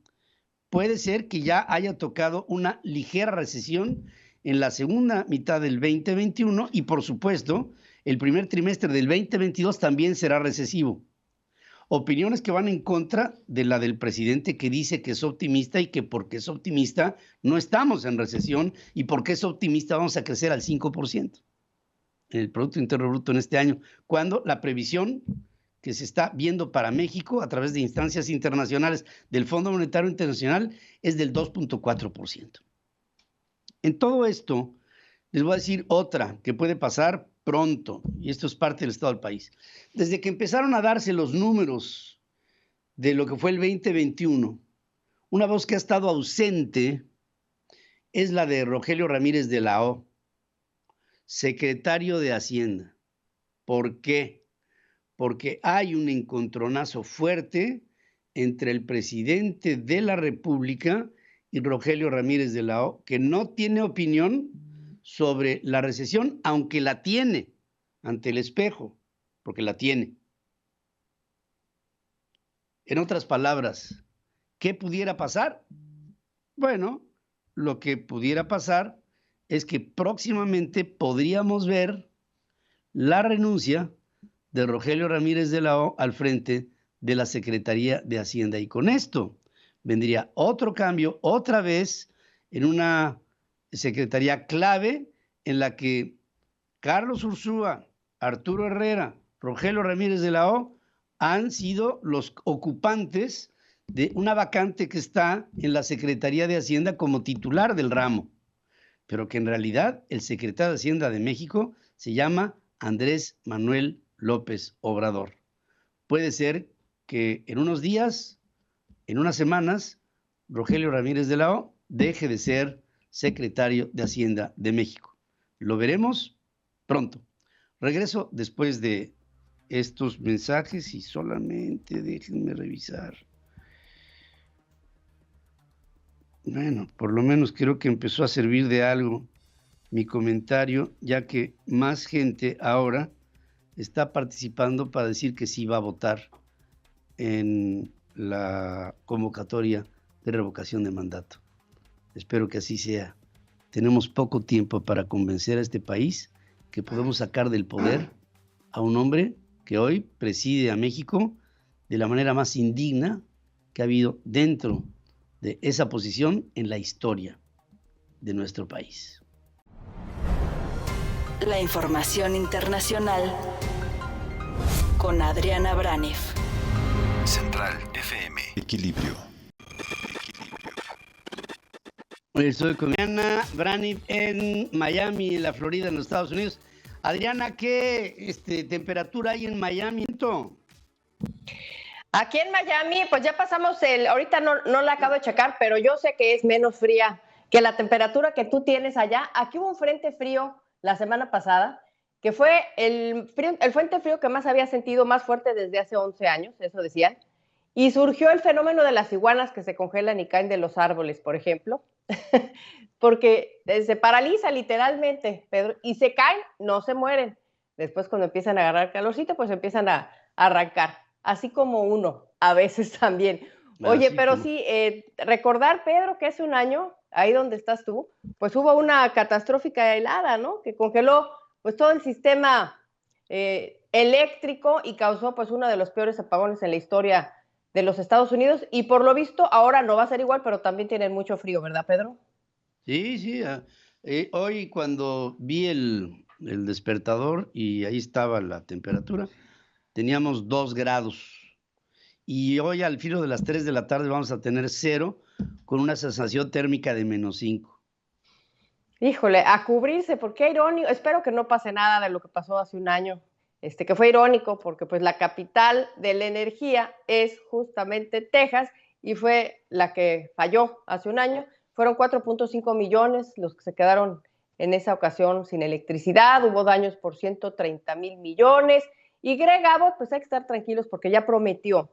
Speaker 2: puede ser que ya haya tocado una ligera recesión en la segunda mitad del 2021 y por supuesto el primer trimestre del 2022 también será recesivo. Opiniones que van en contra de la del presidente, que dice que es optimista y que porque es optimista no estamos en recesión y porque es optimista vamos a crecer al 5% en el Producto Interno Bruto en este año, cuando la previsión que se está viendo para México a través de instancias internacionales del Fondo Monetario Internacional es del 2.4%. En todo esto, les voy a decir otra que puede pasar pronto, y esto es parte del estado del país. Desde que empezaron a darse los números de lo que fue el 2021, una voz que ha estado ausente es la de Rogelio Ramírez de la O, secretario de Hacienda. ¿Por qué? Porque hay un encontronazo fuerte entre el presidente de la República y Rogelio Ramírez de la O, que no tiene opinión sobre la recesión, aunque la tiene ante el espejo, porque la tiene. En otras palabras, ¿qué pudiera pasar? Bueno, lo que pudiera pasar es que próximamente podríamos ver la renuncia de Rogelio Ramírez de la O al frente de la Secretaría de Hacienda. Y con esto vendría otro cambio, otra vez en una secretaría clave en la que Carlos Ursúa, Arturo Herrera, Rogelio Ramírez de la O han sido los ocupantes de una vacante que está en la Secretaría de Hacienda como titular del ramo, pero que en realidad el secretario de Hacienda de México se llama Andrés Manuel López Obrador. Puede ser que en unos días, en unas semanas, Rogelio Ramírez de la O deje de ser secretario de Hacienda de México. Lo veremos pronto. Regreso después de estos mensajes y solamente déjenme revisar. Bueno, por lo menos creo que empezó a servir de algo mi comentario, ya que más gente ahora está participando para decir que sí va a votar en la convocatoria de revocación de mandato. Espero que así sea. Tenemos poco tiempo para convencer a este país que podemos sacar del poder a un hombre que hoy preside a México de la manera más indigna que ha habido dentro de esa posición en la historia de nuestro país.
Speaker 1: La información internacional con Adriana Braniff.
Speaker 3: Central FM. Equilibrio.
Speaker 2: Estoy con Adriana Braniff en Miami, en la Florida, en los Estados Unidos. Adriana, ¿qué temperatura hay en Miami?
Speaker 9: Aquí en Miami, pues ya pasamos ahorita no la acabo de checar, pero yo sé que es menos fría que la temperatura que tú tienes allá. Aquí hubo un frente frío la semana pasada, que fue el frente frío que más había sentido, más fuerte desde hace 11 años, eso decían. Y surgió el fenómeno de las iguanas que se congelan y caen de los árboles, por ejemplo, porque se paraliza literalmente, Pedro, y se caen, no se mueren. Después cuando empiezan a agarrar calorcito, pues empiezan a arrancar, así como uno, a veces también. Oye, pero sí, recordar, Pedro, que hace un año, ahí donde estás tú, pues hubo una catastrófica helada, ¿no? Que congeló pues todo el sistema eléctrico y causó pues uno de los peores apagones en la historia de los Estados Unidos, y por lo visto ahora no va a ser igual, pero también tienen mucho frío, ¿verdad, Pedro?
Speaker 2: Sí. Hoy cuando vi el despertador y ahí estaba la temperatura, teníamos 2 grados. Y hoy al filo de las 3 de la tarde vamos a tener 0 con una sensación térmica de -5.
Speaker 9: Híjole, a cubrirse, porque irónico, espero que no pase nada de lo que pasó hace un año, que fue irónico, porque pues la capital de la energía es justamente Texas, y fue la que falló hace un año. Fueron 4.5 millones los que se quedaron en esa ocasión sin electricidad, hubo daños por 130,000 millones, y Greg Abbott, pues hay que estar tranquilos porque ya prometió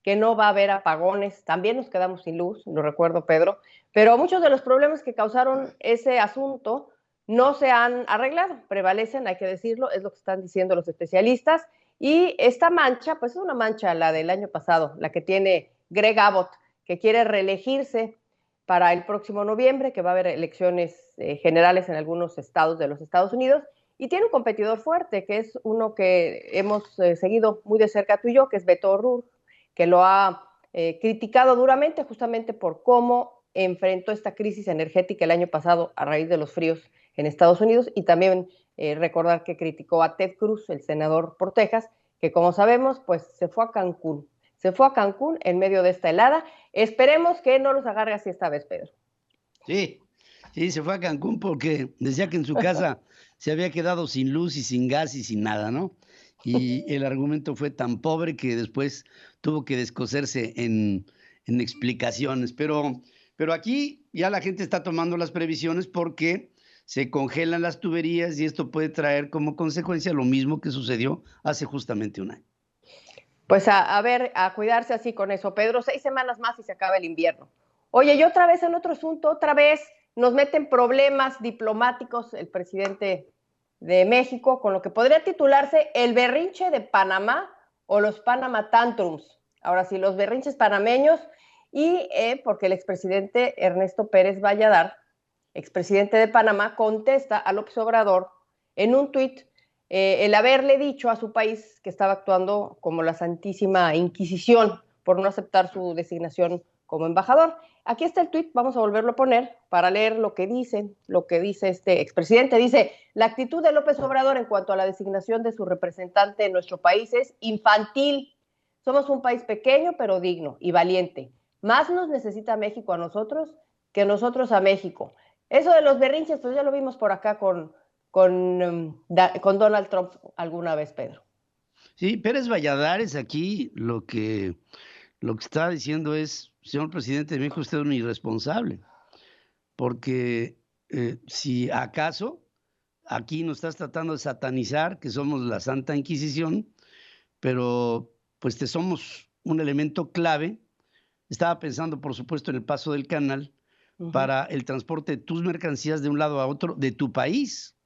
Speaker 9: que no va a haber apagones. También nos quedamos sin luz, lo recuerdo, Pedro, pero muchos de los problemas que causaron ese asunto no se han arreglado, prevalecen, hay que decirlo, es lo que están diciendo los especialistas, y esta mancha, pues es una mancha, la del año pasado, la que tiene Greg Abbott, que quiere reelegirse para el próximo noviembre, que va a haber elecciones generales en algunos estados de los Estados Unidos, y tiene un competidor fuerte, que es uno que hemos seguido muy de cerca tú y yo, que es Beto O'Rourke, que lo ha criticado duramente justamente por cómo enfrentó esta crisis energética el año pasado a raíz de los fríos en Estados Unidos, y también recordar que criticó a Ted Cruz, el senador por Texas, que como sabemos, pues se fue a Cancún en medio de esta helada. Esperemos que no los agarre así esta vez, Pedro.
Speaker 2: Sí, se fue a Cancún porque decía que en su casa se había quedado sin luz y sin gas y sin nada, ¿no? Y el argumento fue tan pobre que después tuvo que descoserse en explicaciones. Pero aquí ya la gente está tomando las previsiones porque se congelan las tuberías y esto puede traer como consecuencia lo mismo que sucedió hace justamente un año.
Speaker 9: Pues a ver, a cuidarse así con eso, Pedro. 6 semanas más y se acaba el invierno. Oye, y otra vez en otro asunto, otra vez nos meten problemas diplomáticos el presidente de México, con lo que podría titularse el berrinche de Panamá o los Panama Tantrums. Ahora sí, los berrinches panameños, y porque el expresidente Ernesto Pérez Valladares, expresidente de Panamá, contesta a López Obrador en un tuit el haberle dicho a su país que estaba actuando como la Santísima Inquisición por no aceptar su designación como embajador. Aquí está el tuit, vamos a volverlo a poner para leer lo que dice este expresidente. Dice: la actitud de López Obrador en cuanto a la designación de su representante en nuestro país es infantil. Somos un país pequeño pero digno y valiente. Más nos necesita México a nosotros que nosotros a México. Eso de los berrinches, pues ya lo vimos por acá con Donald Trump alguna vez, Pedro.
Speaker 2: Sí, Pérez Valladares aquí lo que está diciendo es: señor presidente de México, usted es un irresponsable, porque si acaso aquí nos estás tratando de satanizar, que somos la Santa Inquisición, pero pues te somos un elemento clave. Estaba pensando, por supuesto, en el paso del canal para el transporte de tus mercancías de un lado a otro de tu país,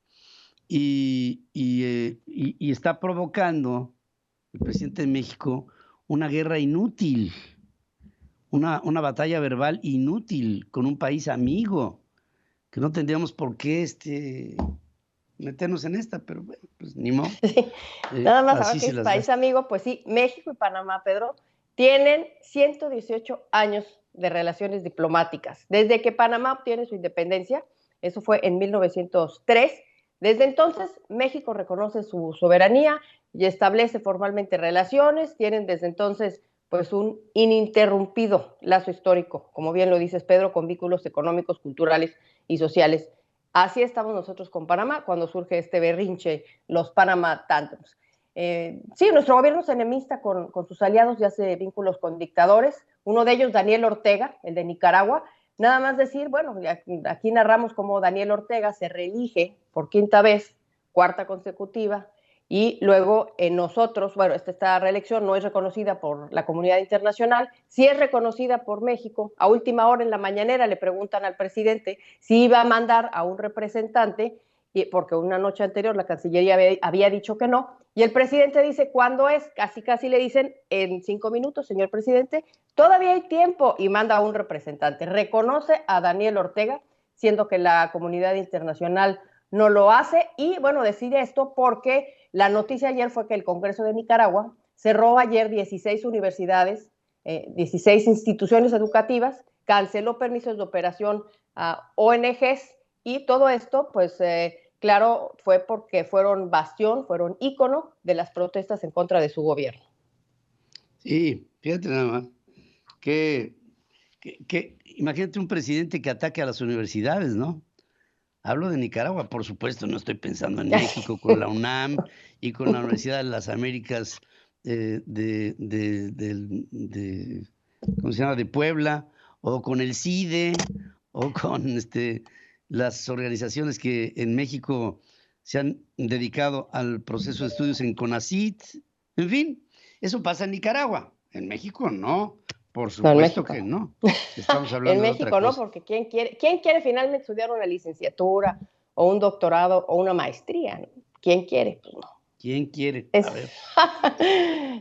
Speaker 2: y está provocando el presidente de México una guerra inútil, una batalla verbal inútil con un país amigo, que no tendríamos por qué meternos en esta, pero bueno, pues ni modo.
Speaker 9: Sí. Nada más ahora que es país amigo, pues sí, México y Panamá, Pedro, tienen 118 años de relaciones diplomáticas. Desde que Panamá obtiene su independencia, eso fue en 1903, desde entonces México reconoce su soberanía y establece formalmente relaciones. Tienen desde entonces pues un ininterrumpido lazo histórico, como bien lo dices, Pedro, con vínculos económicos, culturales y sociales. Así estamos nosotros con Panamá cuando surge este berrinche, los Panama Tantrums. Sí, nuestro gobierno es enemista con sus aliados y hace vínculos con dictadores. Uno de ellos, Daniel Ortega, el de Nicaragua. Nada más decir, bueno, aquí narramos cómo Daniel Ortega se reelige por 5ª vez, 4ª consecutiva, y luego nosotros, bueno, esta reelección no es reconocida por la comunidad internacional, sí es reconocida por México. A última hora en la mañanera le preguntan al presidente si iba a mandar a un representante, porque una noche anterior la Cancillería había dicho que no, y el presidente dice: ¿cuándo es? Casi le dicen: en 5 minutos, señor presidente, todavía hay tiempo, y manda a un representante. Reconoce a Daniel Ortega, siendo que la comunidad internacional no lo hace. Y bueno, decir esto porque la noticia ayer fue que el Congreso de Nicaragua cerró ayer 16 universidades, 16 instituciones educativas, canceló permisos de operación a ONGs, y todo esto pues claro, fue porque fueron bastión, fueron ícono de las protestas en contra de su gobierno.
Speaker 2: Sí, fíjate nada más, que imagínate un presidente que ataque a las universidades, ¿no? Hablo de Nicaragua, por supuesto, no estoy pensando en México con la UNAM y con la Universidad de las Américas ¿cómo se llama? De Puebla, o con el CIDE, o con las organizaciones que en México se han dedicado al proceso de estudios en CONACYT. En fin, eso pasa en Nicaragua. En México no, por supuesto que no. Estamos hablando
Speaker 9: en
Speaker 2: de
Speaker 9: México
Speaker 2: otra
Speaker 9: no,
Speaker 2: cosa.
Speaker 9: porque ¿quién quiere finalmente estudiar una licenciatura o un doctorado o una maestría? ¿No? ¿Quién quiere? Pues no.
Speaker 2: ¿Quién quiere? A ver.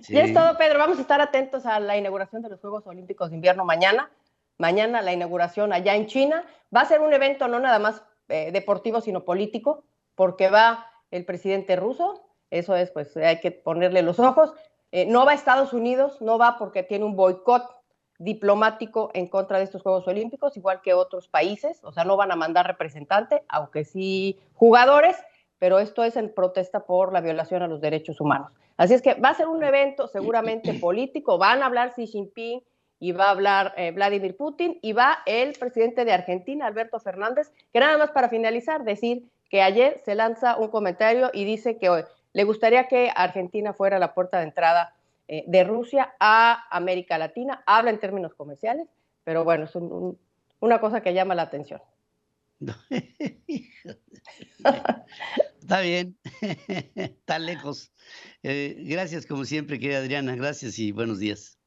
Speaker 9: Sí. Ya es todo, Pedro. Vamos a estar atentos a la inauguración de los Juegos Olímpicos de Invierno mañana. Mañana la inauguración allá en China. Va a ser un evento no nada más deportivo, sino político, porque va el presidente ruso. Eso es, pues hay que ponerle los ojos. No va a Estados Unidos, no va porque tiene un boicot diplomático en contra de estos Juegos Olímpicos, igual que otros países. O sea, no van a mandar representante, aunque sí jugadores, pero esto es en protesta por la violación a los derechos humanos. Así es que va a ser un evento seguramente político. Van a hablar Xi Jinping y va a hablar Vladimir Putin y va el presidente de Argentina, Alberto Fernández, que nada más para finalizar, decir que ayer se lanza un comentario y dice que le gustaría que Argentina fuera la puerta de entrada de Rusia a América Latina. Habla en términos comerciales, pero bueno, es una cosa que llama la atención.
Speaker 2: Está bien, está lejos. Gracias como siempre, querida Adriana, gracias y buenos días.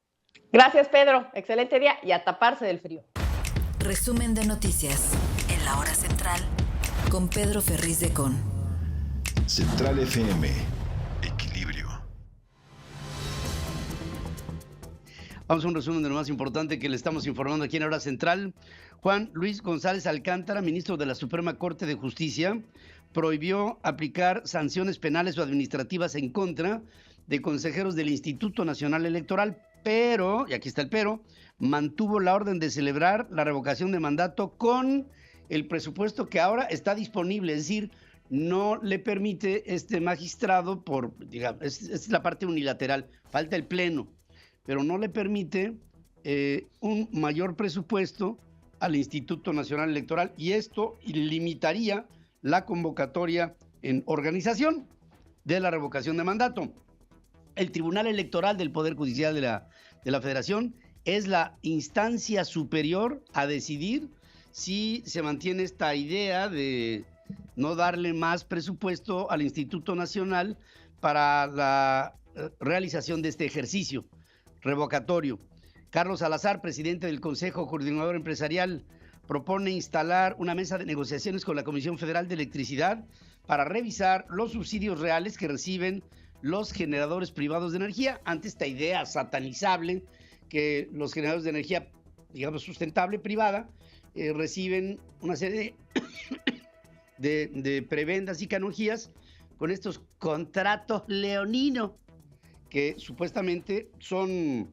Speaker 9: Gracias, Pedro, excelente día y a taparse del frío.
Speaker 1: Resumen de noticias en la hora central con Pedro Ferriz de Con.
Speaker 3: Central FM, equilibrio.
Speaker 2: Vamos a un resumen de lo más importante que le estamos informando aquí en Hora Central. Juan Luis González Alcántara, ministro de la Suprema Corte de Justicia, prohibió aplicar sanciones penales o administrativas en contra de consejeros del Instituto Nacional Electoral, pero, y aquí está el pero, mantuvo la orden de celebrar la revocación de mandato con el presupuesto que ahora está disponible, es decir, no le permite este magistrado, digamos, es la parte unilateral, falta el pleno, pero no le permite un mayor presupuesto al Instituto Nacional Electoral, y esto limitaría la convocatoria en organización de la revocación de mandato. El Tribunal Electoral del Poder Judicial de la Federación es la instancia superior a decidir si se mantiene esta idea de no darle más presupuesto al Instituto Nacional para la realización de este ejercicio revocatorio. Carlos Salazar, presidente del Consejo Coordinador Empresarial, propone instalar una mesa de negociaciones con la Comisión Federal de Electricidad para revisar los subsidios reales que reciben los generadores privados de energía ante esta idea satanizable que los generadores de energía, digamos, sustentable privada, reciben una serie de prebendas y canonjías con estos contratos leoninos que supuestamente son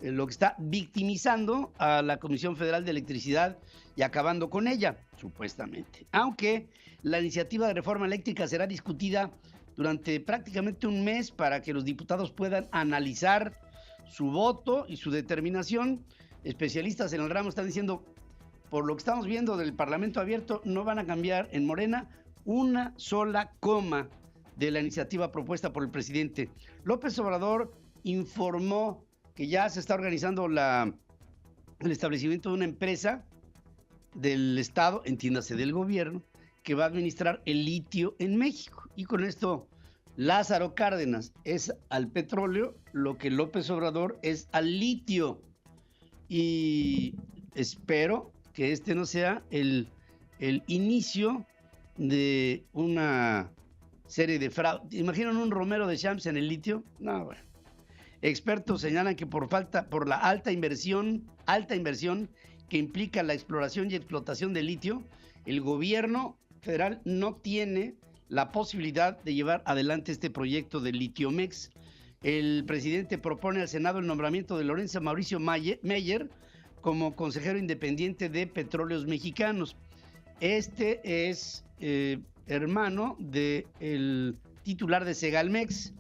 Speaker 2: lo que está victimizando a la Comisión Federal de Electricidad y acabando con ella, supuestamente. Aunque la iniciativa de reforma eléctrica será discutida durante prácticamente un mes para que los diputados puedan analizar su voto y su determinación, especialistas en el ramo están diciendo, por lo que estamos viendo del Parlamento abierto, no van a cambiar en Morena una sola coma de la iniciativa propuesta por el presidente. López Obrador informó que ya se está organizando el establecimiento de una empresa del Estado, entiéndase del gobierno, que va a administrar el litio en México. Y con esto, Lázaro Cárdenas es al petróleo lo que López Obrador es al litio. Y espero que este no sea el inicio de una serie de fraudes. ¿Imaginan un Romero de Champs en el litio? No, bueno. Expertos señalan que por la alta inversión que implica la exploración y explotación del litio, el gobierno federal no tiene la posibilidad de llevar adelante este proyecto de Litiomex. El presidente propone al Senado el nombramiento de Lorenzo Mauricio Meyer como consejero independiente de Petróleos Mexicanos. Este es hermano del titular de Segalmex.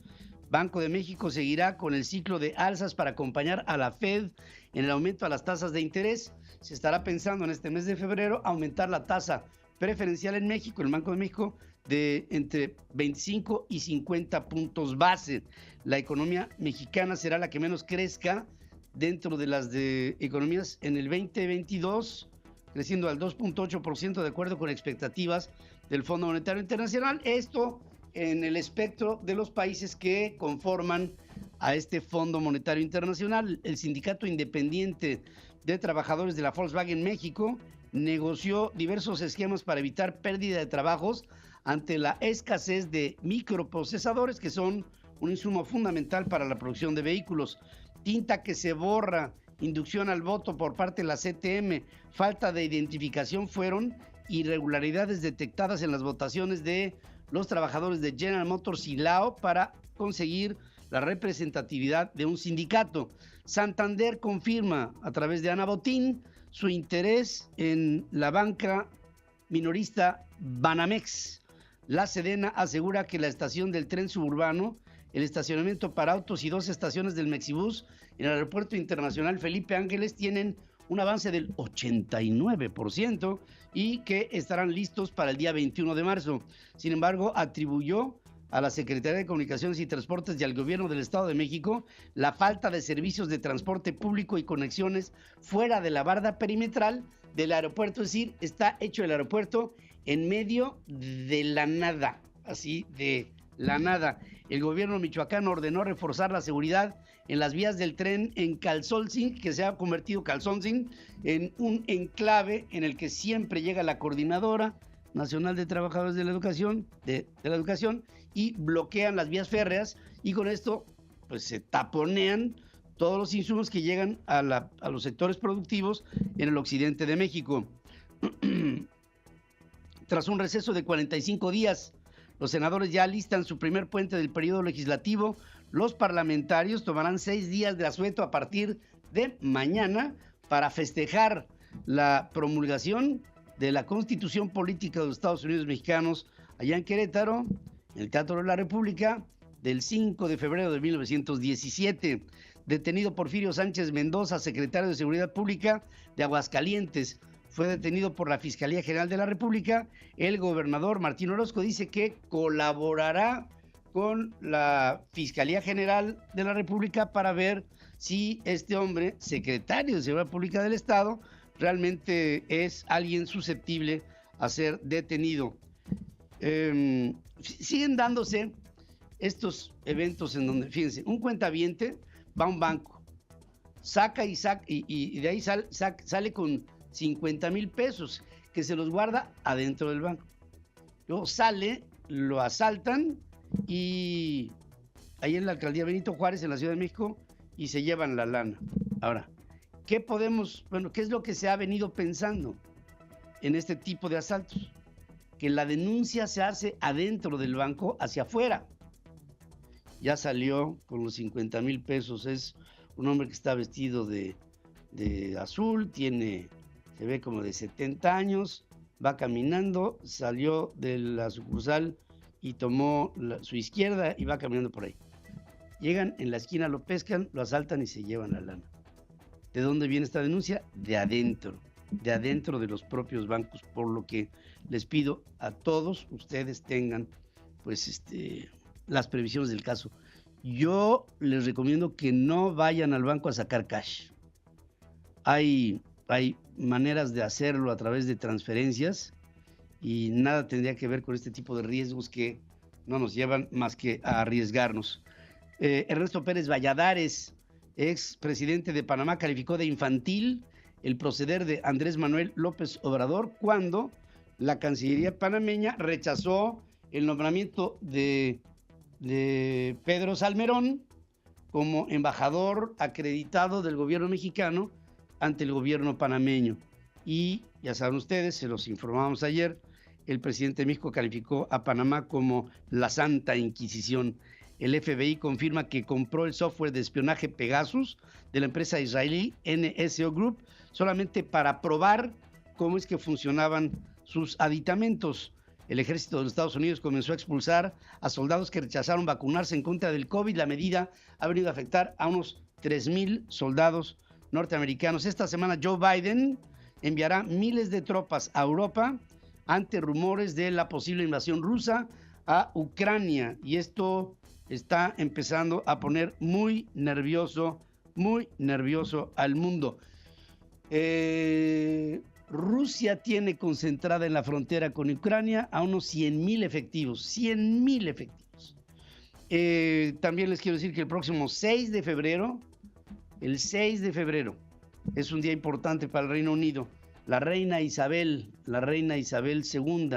Speaker 2: Banco de México seguirá con el ciclo de alzas para acompañar a la Fed en el aumento a las tasas de interés. Se estará pensando en este mes de febrero aumentar la tasa preferencial en México, el Banco de México, de entre 25 y 50 puntos base. La economía mexicana será la que menos crezca dentro de las economías en el 2022, creciendo al 2.8% de acuerdo con expectativas del Fondo Monetario Internacional. Esto en el espectro de los países que conforman a este Fondo Monetario Internacional. El Sindicato Independiente de Trabajadores de la Volkswagen México negoció diversos esquemas para evitar pérdida de trabajos ante la escasez de microprocesadores, que son un insumo fundamental para la producción de vehículos. Tinta que se borra, inducción al voto por parte de la CTM, falta de identificación fueron irregularidades detectadas en las votaciones de los trabajadores de General Motors y Lao para conseguir la representatividad de un sindicato. Santander confirma a través de Ana Botín su interés en la banca minorista Banamex. La Sedena asegura que la estación del tren suburbano, el estacionamiento para autos y 2 estaciones del Mexibus en el Aeropuerto Internacional Felipe Ángeles tienen un avance del 89% y que estarán listos para el día 21 de marzo. Sin embargo, atribuyó a la Secretaría de Comunicaciones y Transportes y al Gobierno del Estado de México la falta de servicios de transporte público y conexiones fuera de la barda perimetral del aeropuerto. Es decir, está hecho el aeropuerto en medio de la nada, así de la nada. El gobierno michoacano ordenó reforzar la seguridad en las vías del tren en Calzolzin, que se ha convertido Calzolzin en un enclave en el que siempre llega la Coordinadora Nacional de Trabajadores de la Educación, de la Educación, y bloquean las vías férreas, y con esto pues se taponean todos los insumos que llegan a los sectores productivos en el occidente de México. Tras un receso de 45 días, los senadores ya alistan su primer puente del periodo legislativo. Los parlamentarios tomarán 6 días de asueto a partir de mañana para festejar la promulgación de la Constitución Política de los Estados Unidos Mexicanos allá en Querétaro, en el Teatro de la República, del 5 de febrero de 1917. Detenido Porfirio Sánchez Mendoza, secretario de Seguridad Pública de Aguascalientes, fue detenido por la Fiscalía General de la República. El gobernador Martín Orozco dice que colaborará con la Fiscalía General de la República para ver si este hombre, secretario de Seguridad Pública del Estado, realmente es alguien susceptible a ser detenido. Siguen dándose estos eventos en donde, fíjense, un cuentaviente va a un banco, saca y de ahí sale con 50,000 pesos que se los guarda adentro del banco. Luego sale, lo asaltan y ahí en la alcaldía Benito Juárez, en la Ciudad de México, y se llevan la lana. Ahora, ¿qué es lo que se ha venido pensando en este tipo de asaltos? Que la denuncia se hace adentro del banco, hacia afuera. Ya salió con los 50,000 pesos, es un hombre que está vestido de azul, se ve como de 70 años, va caminando, salió de la sucursal y tomó su izquierda y va caminando por ahí. Llegan en la esquina, lo pescan, lo asaltan y se llevan la lana. ¿De dónde viene esta denuncia? De adentro de los propios bancos, por lo que les pido a todos ustedes tengan pues las previsiones del caso. Yo les recomiendo que no vayan al banco a sacar cash. Hay maneras de hacerlo a través de transferencias y nada tendría que ver con este tipo de riesgos que no nos llevan más que a arriesgarnos. Ernesto Pérez Valladares, ex presidente de Panamá, calificó de infantil el proceder de Andrés Manuel López Obrador cuando la Cancillería panameña rechazó el nombramiento de Pedro Salmerón como embajador acreditado del gobierno mexicano ante el gobierno panameño. Y ya saben ustedes, se los informamos ayer, el presidente de México calificó a Panamá como la Santa Inquisición. El FBI confirma que compró el software de espionaje Pegasus de la empresa israelí NSO Group solamente para probar cómo es que funcionaban sus aditamentos. El ejército de los Estados Unidos comenzó a expulsar a soldados que rechazaron vacunarse en contra del COVID. La medida ha venido a afectar a unos 3,000 soldados norteamericanos. Esta semana Joe Biden enviará miles de tropas a Europa ante rumores de la posible invasión rusa a Ucrania. Y esto está empezando a poner muy nervioso al mundo. Rusia tiene concentrada en la frontera con Ucrania a unos 100,000 efectivos. 100,000 efectivos. También les quiero decir que el próximo 6 de febrero, es un día importante para el Reino Unido. La reina Isabel II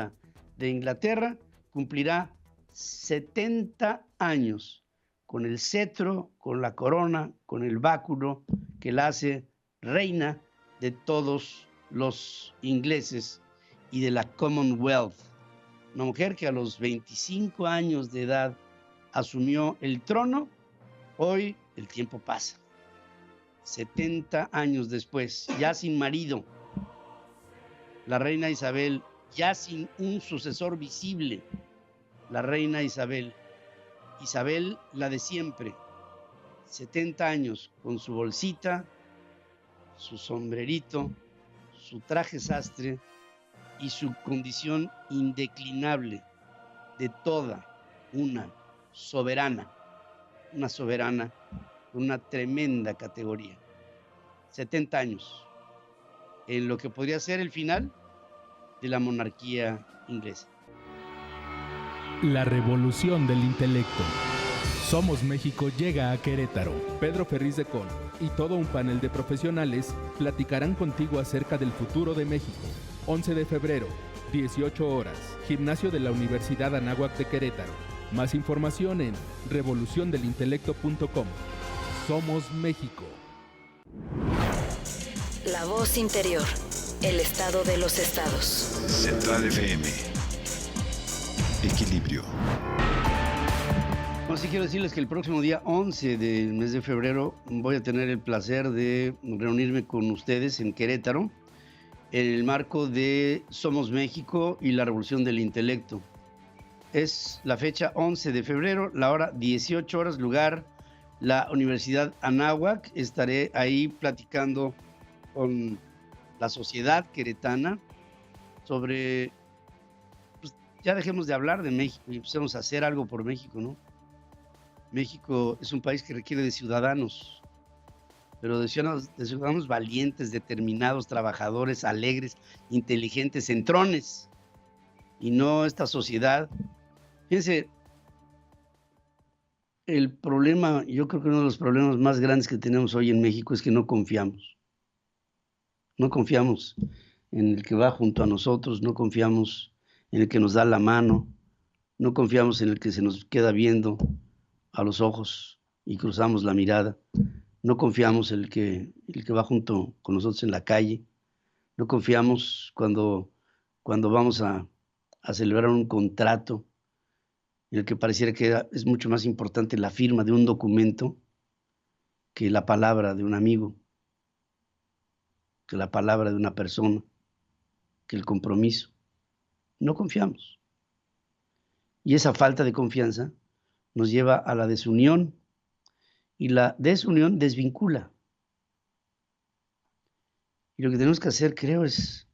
Speaker 2: de Inglaterra cumplirá 70 años con el cetro, con la corona, con el báculo que la hace reina de todos los ingleses y de la Commonwealth. Una mujer que a los 25 años de edad asumió el trono. Hoy el tiempo pasa. 70 años después, ya sin marido, la reina Isabel, ya sin un sucesor visible, la reina Isabel la de siempre, 70 años con su bolsita, su sombrerito, su traje sastre y su condición indeclinable de toda una soberana con una tremenda categoría. 70 años en lo que podría ser el final de la monarquía inglesa.
Speaker 8: La revolución del intelecto. Somos México llega a Querétaro. Pedro Ferriz de Con y todo un panel de profesionales platicarán contigo acerca del futuro de México. 11 de febrero, 18 horas, Gimnasio de la Universidad Anáhuac de Querétaro. Más información en revoluciondelintelecto.com. Somos México.
Speaker 1: La voz interior. El estado de los estados.
Speaker 3: Central FM. Equilibrio.
Speaker 2: Bueno, sí quiero decirles que el próximo día 11 del mes de febrero voy a tener el placer de reunirme con ustedes en Querétaro en el marco de Somos México y la Revolución del Intelecto. Es la fecha 11 de febrero, la hora 18 horas, lugar la Universidad Anáhuac. Estaré ahí platicando con la sociedad queretana sobre, pues, ya dejemos de hablar de México y empecemos a hacer algo por México, ¿no? México es un país que requiere de ciudadanos, pero de ciudadanos valientes, determinados, trabajadores, alegres, inteligentes, centrones, y no esta sociedad. Fíjense, el problema, yo creo que uno de los problemas más grandes que tenemos hoy en México es que no confiamos. No confiamos en el que va junto a nosotros, no confiamos en el que nos da la mano, no confiamos en el que se nos queda viendo a los ojos y cruzamos la mirada, no confiamos en el que va junto con nosotros en la calle, no confiamos cuando vamos a celebrar un contrato en el que pareciera que es mucho más importante la firma de un documento que la palabra de un amigo, que la palabra de una persona, que el compromiso. No confiamos. Y esa falta de confianza nos lleva a la desunión, y la desunión desvincula. Y lo que tenemos que hacer, creo, es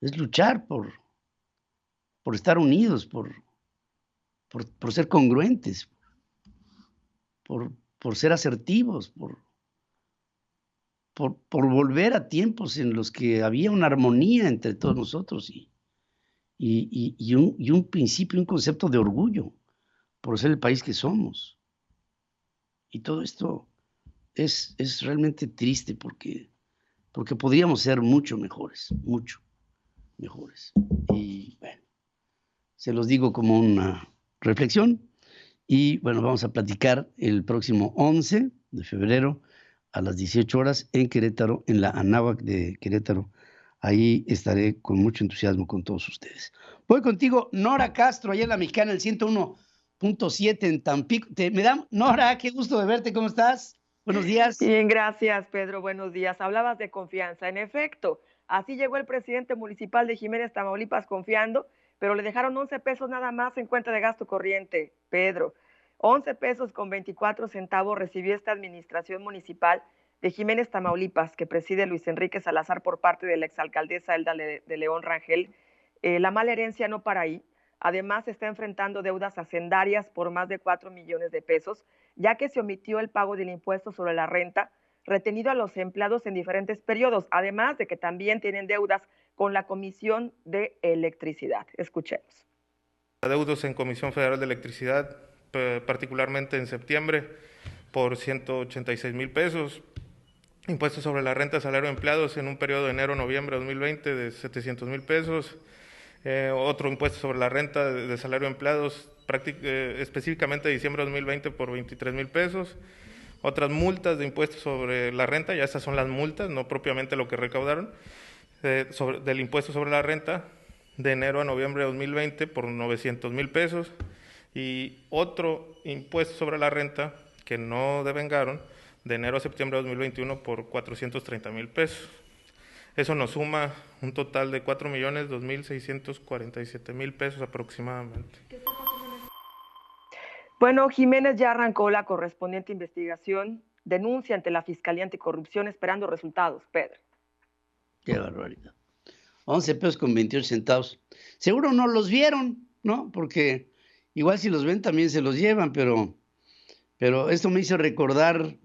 Speaker 2: luchar por estar unidos, por ser congruentes, por ser asertivos, por volver a tiempos en los que había una armonía entre todos nosotros y un principio, un concepto de orgullo por ser el país que somos. Y todo esto es realmente triste porque podríamos ser mucho mejores. Y bueno, se los digo como una reflexión. Y bueno, vamos a platicar el próximo 11 de febrero a las 18 horas en Querétaro, en la Anáhuac de Querétaro. Ahí estaré con mucho entusiasmo con todos ustedes. Voy contigo, Nora Castro, allá en La Mexicana, el 101.7 en Tampico. Nora, qué gusto de verte, ¿cómo estás? Buenos días.
Speaker 10: Bien, gracias, Pedro, buenos días. Hablabas de confianza, en efecto, así llegó el presidente municipal de Jiménez, Tamaulipas, confiando, pero le dejaron 11 pesos nada más en cuenta de gasto corriente, Pedro. 11 pesos con 24 centavos recibió esta administración municipal de Jiménez, Tamaulipas, que preside Luis Enrique Salazar por parte de la exalcaldesa Elda de León Rangel. La mala herencia no para ahí. Además, está enfrentando deudas hacendarias por más de 4 millones de pesos, ya que se omitió el pago del impuesto sobre la renta retenido a los empleados en diferentes periodos, además de que también tienen deudas con la Comisión de Electricidad. Escuchemos.
Speaker 11: Deudos en Comisión Federal de Electricidad, particularmente en septiembre, por 186,000 pesos. Impuestos sobre la renta, salario de empleados en un periodo de enero-noviembre de 2020 de 700,000 pesos. Otro impuesto sobre la renta de salario de empleados, específicamente de diciembre de 2020 por 23,000 pesos. Otras multas de impuestos sobre la renta, ya estas son las multas, no propiamente lo que recaudaron, del impuesto sobre la renta de enero a noviembre de 2020 por 900,000 pesos. Y otro impuesto sobre la renta que no devengaron de enero a septiembre de 2021 por 430,000 pesos. Eso nos suma un total de 4,2,647,000 pesos aproximadamente.
Speaker 10: Bueno, Jiménez ya arrancó la correspondiente investigación, denuncia ante la Fiscalía Anticorrupción esperando resultados, Pedro.
Speaker 2: Qué barbaridad. 11 pesos con 28 centavos. Seguro no los vieron, ¿no? Porque igual si los ven también se los llevan, pero esto me hizo recordar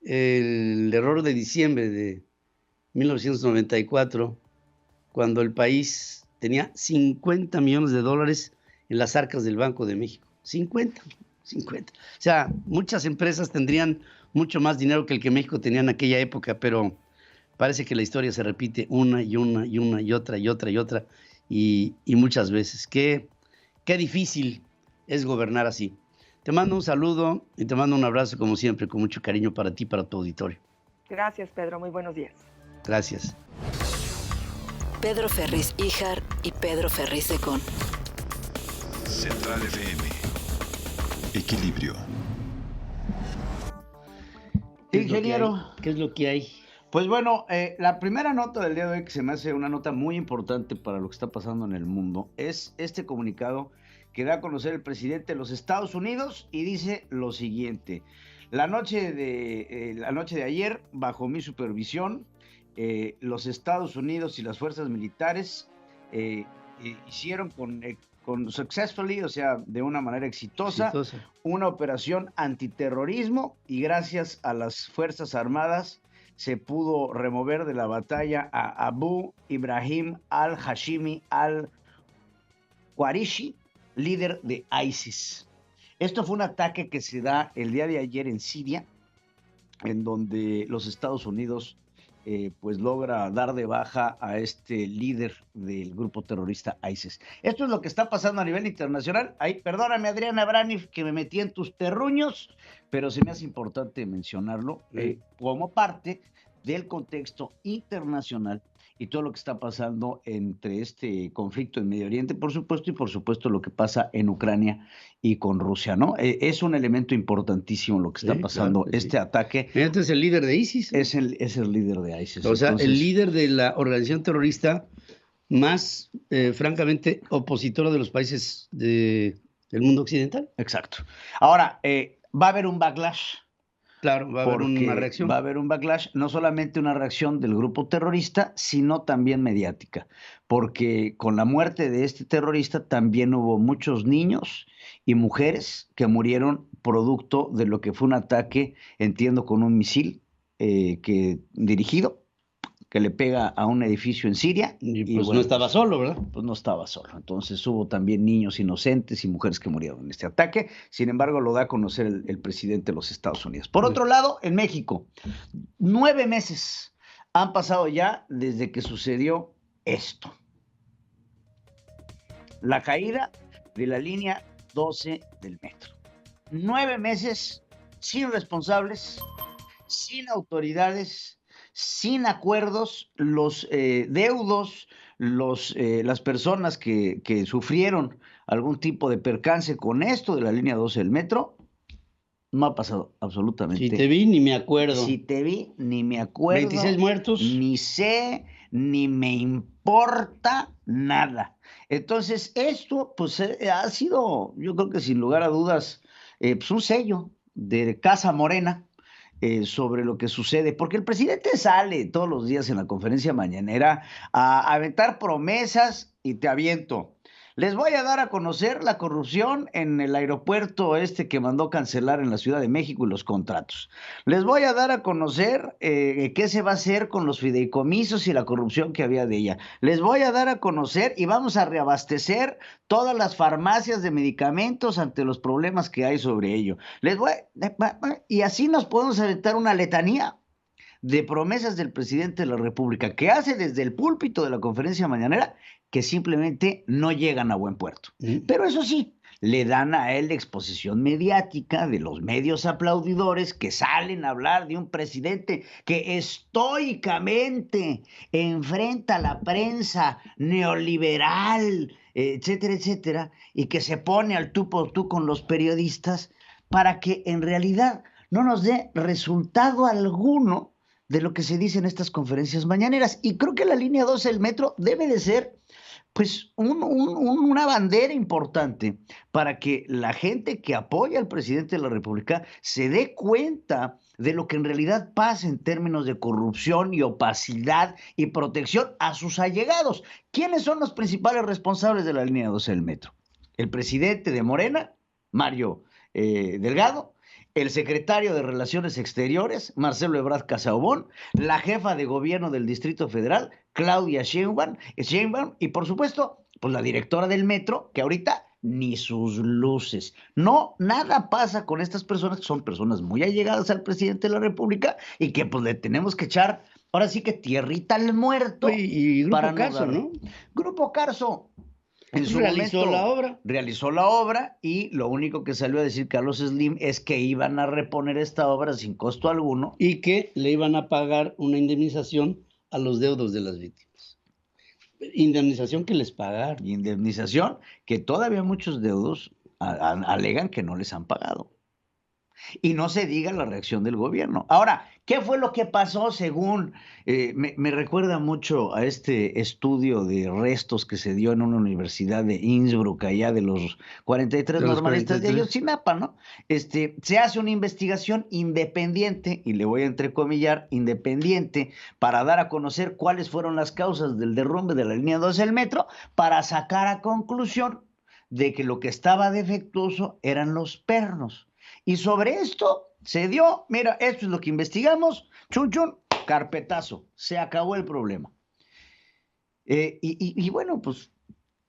Speaker 2: el error de diciembre de 1994, cuando el país tenía 50 millones de dólares en las arcas del Banco de México. 50. O sea, muchas empresas tendrían mucho más dinero que el que México tenía en aquella época, pero parece que la historia se repite una y otra y muchas veces. Qué difícil es gobernar así. Te mando un saludo y te mando un abrazo como siempre, con mucho cariño para ti y para tu auditorio.
Speaker 10: Gracias, Pedro. Muy buenos días.
Speaker 2: Gracias.
Speaker 1: Pedro Ferriz Híjar y Pedro Ferriz Secón.
Speaker 3: Central FM. Equilibrio.
Speaker 2: Ingeniero, ¿qué es lo que hay?
Speaker 12: Pues bueno, la primera nota del día de hoy, que se me hace una nota muy importante para lo que está pasando en el mundo, es este comunicado que da a conocer el presidente de los Estados Unidos y dice lo siguiente: la noche de ayer, bajo mi supervisión, los Estados Unidos y las fuerzas militares hicieron successfully, o sea, de una manera exitosa, una operación antiterrorismo, y gracias a las Fuerzas Armadas se pudo remover de la batalla a Abu Ibrahim al-Hashimi al-Qurayshi, líder de ISIS. Esto fue un ataque que se da el día de ayer en Siria, en donde los Estados Unidos pues logra dar de baja a este líder del grupo terrorista ISIS. Esto es lo que está pasando a nivel internacional. Ay, perdóname, Adriana Braniff, que me metí en tus terruños, pero se me hace importante mencionarlo como parte del contexto internacional y todo lo que está pasando entre este conflicto en Medio Oriente, por supuesto, y por supuesto lo que pasa en Ucrania y con Rusia, ¿no? Es un elemento importantísimo lo que está pasando, claro, este ataque.
Speaker 2: Este es el líder de ISIS, ¿no?
Speaker 12: Es el líder de ISIS.
Speaker 2: O sea, entonces, el líder de la organización terrorista más, francamente, opositora de los países del mundo occidental.
Speaker 12: Exacto. Ahora, va a haber un backlash.
Speaker 2: Claro, va a haber una reacción.
Speaker 12: Va a haber un backlash, no solamente una reacción del grupo terrorista, sino también mediática, porque con la muerte de este terrorista también hubo muchos niños y mujeres que murieron producto de lo que fue un ataque, entiendo, con un misil dirigido, que le pega a un edificio en Siria.
Speaker 2: Y pues bueno, no estaba solo, ¿verdad?
Speaker 12: Pues no estaba solo. Entonces hubo también niños inocentes y mujeres que murieron en este ataque. Sin embargo, lo da a conocer el presidente de los Estados Unidos. Por otro lado, en México, 9 meses han pasado ya desde que sucedió esto. La caída de la línea 12 del metro. 9 meses sin responsables, sin autoridades, sin acuerdos. Los deudos, las personas que sufrieron algún tipo de percance con esto de la línea 12 del metro, no ha pasado absolutamente.
Speaker 2: Si te vi, ni me acuerdo.
Speaker 12: Si te vi, ni me acuerdo.
Speaker 2: 26 muertos.
Speaker 12: Ni sé, ni me importa nada. Entonces, esto pues ha sido, yo creo que sin lugar a dudas, pues un sello de Casa Morena sobre lo que sucede, porque el presidente sale todos los días en la conferencia mañanera a aventar promesas y te aviento. Les voy a dar a conocer la corrupción en el aeropuerto que mandó cancelar en la Ciudad de México y los contratos. Les voy a dar a conocer qué se va a hacer con los fideicomisos y la corrupción que había de ella. Les voy a dar a conocer y vamos a reabastecer todas las farmacias de medicamentos ante los problemas que hay sobre ello. Y así nos podemos aventar una letanía de promesas del presidente de la República que hace desde el púlpito de la conferencia mañanera que simplemente no llegan a buen puerto. Pero eso sí, le dan a él la exposición mediática de los medios aplaudidores que salen a hablar de un presidente que estoicamente enfrenta a la prensa neoliberal, etcétera, etcétera, y que se pone al tú por tú con los periodistas para que en realidad no nos dé resultado alguno de lo que se dice en estas conferencias mañaneras. Y creo que la línea 12 del metro debe de ser pues una bandera importante para que la gente que apoya al presidente de la República se dé cuenta de lo que en realidad pasa en términos de corrupción y opacidad y protección a sus allegados. ¿Quiénes son los principales responsables de la línea 12 del metro? El presidente de Morena, Mario Delgado, el secretario de Relaciones Exteriores, Marcelo Ebrard Casaubon, la jefa de gobierno del Distrito Federal, Claudia Sheinbaum, y por supuesto, pues la directora del metro, que ahorita ni sus luces. No, nada pasa con estas personas, que son personas muy allegadas al presidente de la República y que pues le tenemos que echar, ahora sí que tierrita al muerto.
Speaker 2: Y Grupo Carso, ¿no?
Speaker 12: Grupo Carso. En su
Speaker 2: realizó la obra.
Speaker 12: Realizó la obra y lo único que salió a decir Carlos Slim es que iban a reponer esta obra sin costo alguno.
Speaker 2: Y que le iban a pagar una indemnización a los deudos de las víctimas. Indemnización que les pagaron.
Speaker 12: Indemnización que todavía muchos deudos alegan que no les han pagado. Y no se diga la reacción del gobierno. Ahora, ¿qué fue lo que pasó según? Me recuerda mucho a este estudio de restos que se dio en una universidad de Innsbruck, allá de los 43 normalistas de Ayotzinapa, ¿no? Se hace una investigación independiente, y le voy a entrecomillar, independiente, para dar a conocer cuáles fueron las causas del derrumbe de la línea 12 del metro, para sacar a conclusión de que lo que estaba defectuoso eran los pernos. Y sobre esto se dio, mira, esto es lo que investigamos, chun chun, carpetazo, se acabó el problema. Y bueno, pues,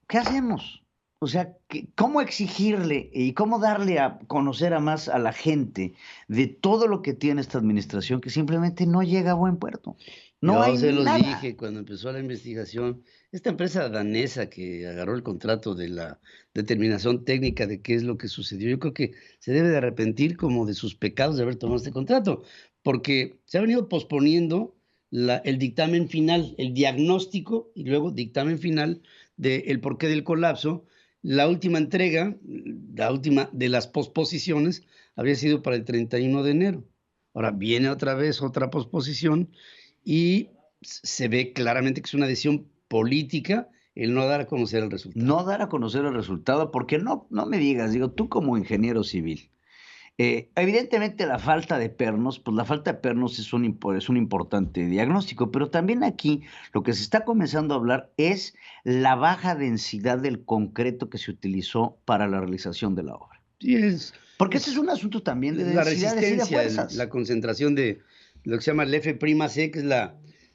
Speaker 12: ¿qué hacemos? O sea, ¿cómo exigirle y cómo darle a conocer a más a la gente de todo lo que tiene esta administración que simplemente no llega a buen puerto? No hay
Speaker 2: se los
Speaker 12: nada.
Speaker 2: dije cuando empezó la investigación. Esta empresa danesa que agarró el contrato de la determinación técnica de qué es lo que sucedió, yo creo que se debe de arrepentir como de sus pecados de haber tomado este contrato, porque se ha venido posponiendo el dictamen final, el diagnóstico y luego dictamen final del porqué del colapso. La última entrega, la última de las posposiciones, había sido para el 31 de enero. Ahora viene otra vez otra posposición y se ve claramente que es una decisión política el no dar a conocer el resultado.
Speaker 12: No dar a conocer el resultado, porque no me digas, digo, tú como ingeniero civil, evidentemente la falta de pernos, pues la falta de pernos es un importante diagnóstico, pero también aquí lo que se está comenzando a hablar es la baja densidad del concreto que se utilizó para la realización de la obra.
Speaker 2: Sí,
Speaker 12: porque este es un asunto también de
Speaker 2: la
Speaker 12: densidades y de
Speaker 2: resistencia,
Speaker 12: fuerzas.
Speaker 2: la concentración de lo que se llama el F'(C), que es la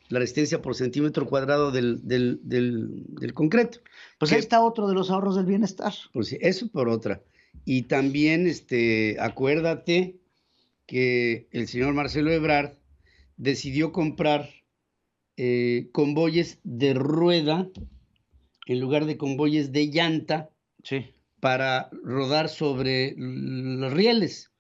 Speaker 2: resistencia por centímetro cuadrado del concreto.
Speaker 12: Pues ahí está otro de los ahorros del bienestar.
Speaker 2: Pues sí, eso por otra. Y también acuérdate que el señor Marcelo Ebrard decidió comprar convoyes de rueda en lugar de convoyes de llanta,
Speaker 12: sí,
Speaker 2: para rodar sobre los rieles.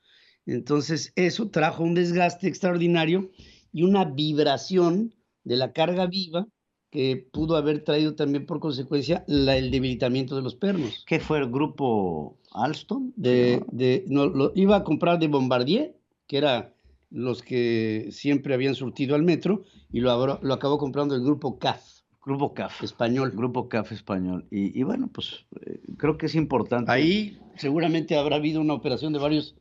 Speaker 2: Entonces eso trajo un desgaste extraordinario y una vibración de la carga viva que pudo haber traído también por consecuencia el debilitamiento de los pernos.
Speaker 12: ¿Qué fue el grupo Alstom?
Speaker 2: Lo iba a comprar de Bombardier, que era los que siempre habían surtido al metro, y lo acabó comprando el grupo CAF.
Speaker 12: Grupo CAF.
Speaker 2: Español.
Speaker 12: Grupo CAF español. Y bueno, pues creo que es importante.
Speaker 2: Ahí seguramente habrá habido una operación de varios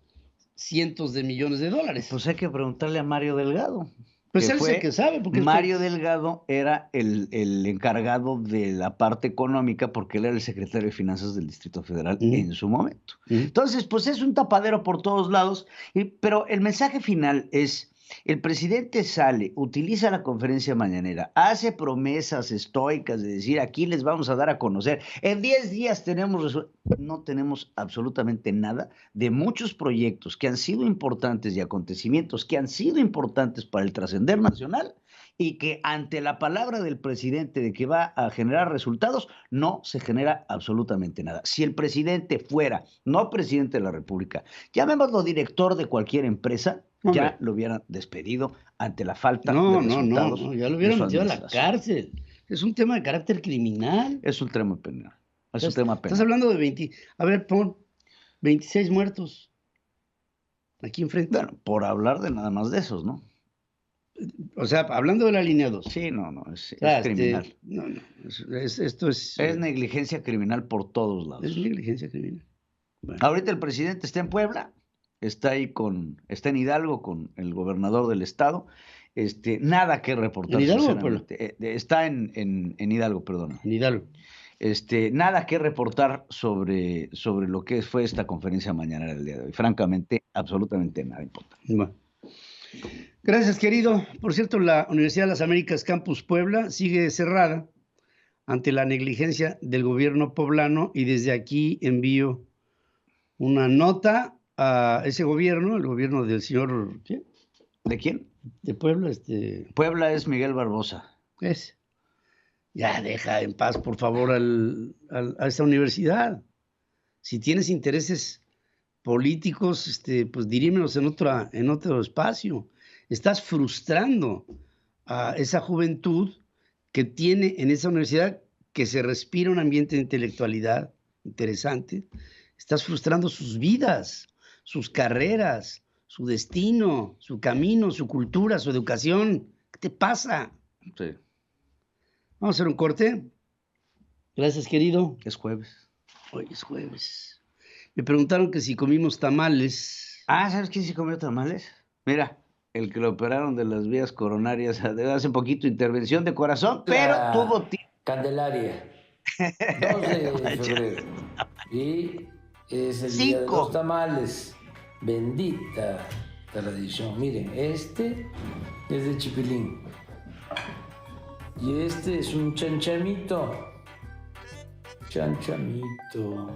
Speaker 2: cientos de millones de dólares.
Speaker 12: Pues hay que preguntarle a Mario Delgado.
Speaker 2: Pues él es el que sabe. Porque
Speaker 12: Mario Delgado era el encargado de la parte económica porque él era el secretario de Finanzas del Distrito Federal en su momento. Entonces, pues es un tapadero por todos lados, pero el mensaje final es, el presidente sale, utiliza la conferencia mañanera, hace promesas estoicas de decir, aquí les vamos a dar a conocer, en 10 días no tenemos absolutamente nada de muchos proyectos que han sido importantes y acontecimientos que han sido importantes para el trascender nacional y que ante la palabra del presidente de que va a generar resultados, no se genera absolutamente nada. Si el presidente fuera, no presidente de la República, llamémoslo director de cualquier empresa, ya lo hubieran despedido ante la falta de resultados.
Speaker 2: No, ya lo hubieran metido a la cárcel. Es un tema de carácter criminal.
Speaker 12: Es un tema penal. Es un tema penal.
Speaker 2: Estás hablando de 26 muertos aquí enfrente.
Speaker 12: Bueno, por hablar de nada más de esos, ¿no?
Speaker 2: O sea, hablando de la línea 2.
Speaker 12: Sí, es criminal.
Speaker 2: Esto es...
Speaker 12: Es negligencia criminal por todos lados.
Speaker 2: Es negligencia criminal.
Speaker 12: Bueno. Ahorita el presidente está en Puebla, está en Hidalgo con el gobernador del estado. Nada que reportar.
Speaker 2: ¿En Hidalgo?
Speaker 12: Está en Hidalgo, perdón.
Speaker 2: En Hidalgo.
Speaker 12: Nada que reportar sobre lo que fue esta conferencia mañanera del día de hoy. Francamente, absolutamente nada importante.
Speaker 2: Bueno. Gracias, querido. Por cierto, la Universidad de las Américas Campus Puebla sigue cerrada ante la negligencia del gobierno poblano y desde aquí envío una nota a ese gobierno, el gobierno del señor... ¿Quién?
Speaker 12: ¿De quién?
Speaker 2: De Puebla.
Speaker 12: Puebla es Miguel Barbosa.
Speaker 2: Ya deja en paz, por favor, a esta universidad. Si tienes intereses políticos, pues dirímelos en otro espacio. Estás frustrando a esa juventud que tiene en esa universidad, que se respira un ambiente de intelectualidad interesante. Estás frustrando sus vidas, sus carreras, su destino, su camino, su cultura, su educación. ¿Qué te pasa?
Speaker 12: Sí.
Speaker 2: Vamos a hacer un corte. Gracias, querido.
Speaker 12: Es jueves.
Speaker 2: Hoy es jueves. Me preguntaron que si comimos tamales.
Speaker 12: ¿Sabes quién sí comió tamales? Mira, el que lo operaron de las vías coronarias hace poquito, intervención de corazón, pero tuvo
Speaker 5: Candelaria. 2 de febrero. Y es el día de los tamales. Bendita tradición. Miren, este es de chipilín. Y este es un chanchamito. Chanchamito.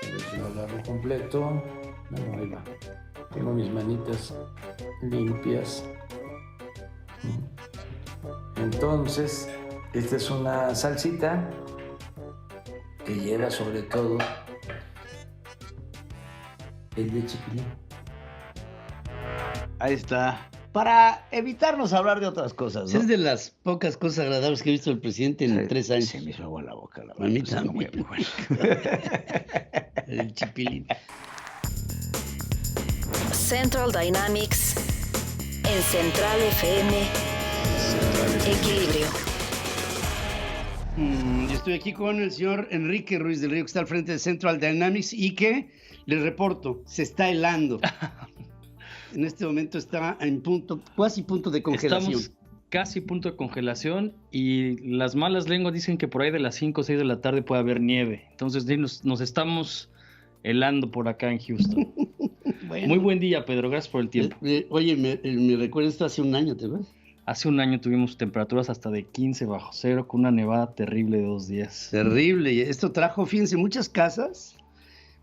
Speaker 5: A ver si lo agarro completo. No, ahí va. Tengo mis manitas limpias. Entonces, esta es una salsita que lleva sobre todo el de chipilín.
Speaker 12: Ahí está. Para evitarnos hablar de otras cosas, ¿no?
Speaker 2: Es de las pocas cosas agradables que he visto del presidente en 3 años.
Speaker 12: Se me hizo agua la boca, la
Speaker 2: verdad. A mí también.
Speaker 12: Muy bueno.
Speaker 2: El chipilín.
Speaker 1: Central Dynamics en Central FM. Equilibrio.
Speaker 2: Yo estoy aquí con el señor Enrique Ruiz del Río, que está al frente de Central Dynamics y que, les reporto, se está helando. En este momento está en casi punto de congelación.
Speaker 13: Estamos casi punto de congelación y las malas lenguas dicen que por ahí de las 5 o 6 de la tarde puede haber nieve. Entonces nos estamos helando por acá en Houston. Bueno. Muy buen día, Pedro. Gracias por el tiempo.
Speaker 2: Oye, me recuerdo esto hace un año, ¿te acuerdas?
Speaker 13: Hace un año tuvimos temperaturas hasta de 15 bajo cero con una nevada terrible de 2 días.
Speaker 2: Terrible. Y esto trajo, fíjense, muchas casas.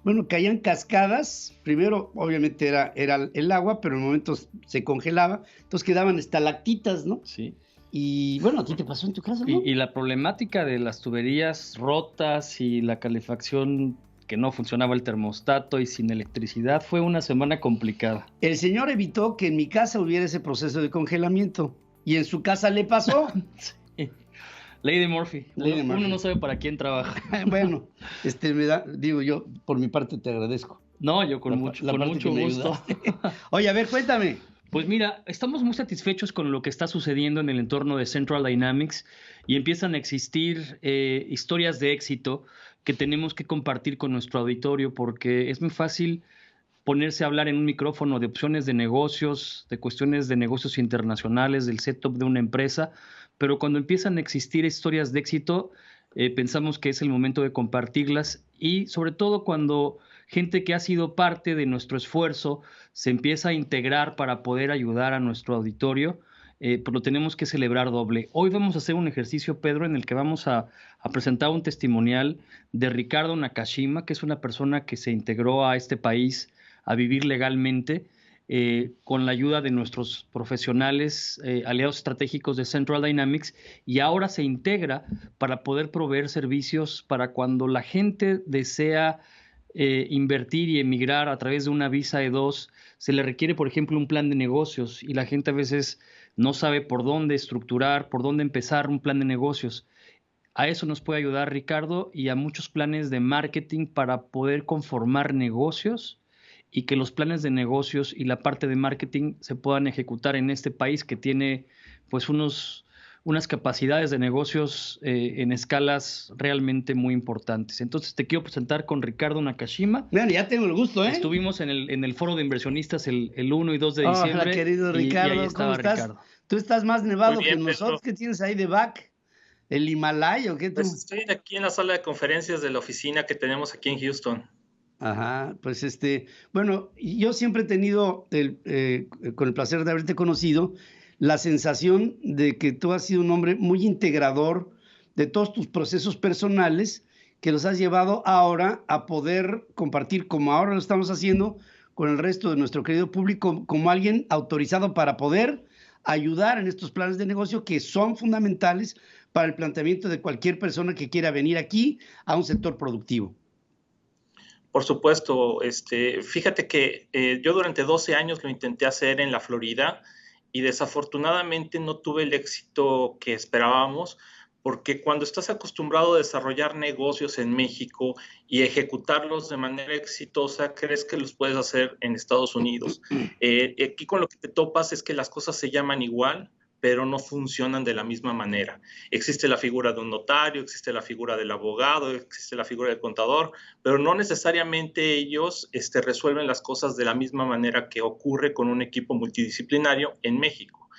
Speaker 2: Bueno, caían cascadas. Primero, obviamente, era el agua, pero en momentos se congelaba. Entonces quedaban estalactitas, ¿no?
Speaker 13: Sí.
Speaker 2: Y bueno, ¿a ti te pasó en tu casa, no?
Speaker 13: Y la problemática de las tuberías rotas y la calefacción, que no funcionaba el termostato y sin electricidad, fue una semana complicada.
Speaker 2: El señor evitó que en mi casa hubiera ese proceso de congelamiento. Y en su casa le pasó.
Speaker 13: Sí. Ley de Murphy. Uno no sabe para quién trabaja.
Speaker 2: Bueno, yo por mi parte te agradezco
Speaker 13: No, yo con mucho gusto.
Speaker 2: Oye, a ver, cuéntame.
Speaker 13: Pues mira, estamos muy satisfechos con lo que está sucediendo en el entorno de Central Dynamics y empiezan a existir historias de éxito que tenemos que compartir con nuestro auditorio, porque es muy fácil ponerse a hablar en un micrófono de opciones de negocios, de cuestiones de negocios internacionales, del setup de una empresa, pero cuando empiezan a existir historias de éxito, pensamos que es el momento de compartirlas, y sobre todo cuando gente que ha sido parte de nuestro esfuerzo se empieza a integrar para poder ayudar a nuestro auditorio, pues lo tenemos que celebrar doble. Hoy vamos a hacer un ejercicio, Pedro, en el que vamos a presentar un testimonial de Ricardo Nakashima, que es una persona que se integró a este país a vivir legalmente, con la ayuda de nuestros profesionales, aliados estratégicos de Central Dynamics, y ahora se integra para poder proveer servicios para cuando la gente desea invertir y emigrar a través de una visa E2. Se le requiere, por ejemplo, un plan de negocios, y la gente a veces no sabe por dónde estructurar, por dónde empezar un plan de negocios. A eso nos puede ayudar Ricardo, y a muchos planes de marketing para poder conformar negocios y que los planes de negocios y la parte de marketing se puedan ejecutar en este país que tiene pues unas capacidades de negocios en escalas realmente muy importantes. Entonces te quiero presentar con Ricardo Nakashima.
Speaker 2: Bueno, ya tengo el gusto, ¿eh?
Speaker 13: Estuvimos en el foro de inversionistas el 1 y 2 de diciembre.
Speaker 2: Hola, querido Ricardo,
Speaker 13: y ahí estaba,
Speaker 2: ¿cómo estás?
Speaker 13: Ricardo.
Speaker 2: Tú estás más nevado
Speaker 14: bien,
Speaker 2: que nosotros. ¿Qué tienes ahí de back? ¿El Himalaya o qué?
Speaker 14: Pues estoy aquí en la sala de conferencias de la oficina que tenemos aquí en Houston.
Speaker 2: Ajá, pues bueno, yo siempre he tenido, con el placer de haberte conocido, la sensación de que tú has sido un hombre muy integrador de todos tus procesos personales, que los has llevado ahora a poder compartir, como ahora lo estamos haciendo, con el resto de nuestro querido público, como alguien autorizado para poder ayudar en estos planes de negocio que son fundamentales para el planteamiento de cualquier persona que quiera venir aquí a un sector productivo.
Speaker 14: Por supuesto, fíjate que yo durante 12 años lo intenté hacer en la Florida y desafortunadamente no tuve el éxito que esperábamos, porque cuando estás acostumbrado a desarrollar negocios en México y ejecutarlos de manera exitosa, crees que los puedes hacer en Estados Unidos. Aquí con lo que te topas es que las cosas se llaman igual, pero no funcionan de la misma manera. Existe la figura de un notario, existe la figura del abogado, existe la figura del contador, pero no necesariamente ellos resuelven las cosas de la misma manera que ocurre con un equipo multidisciplinario en México.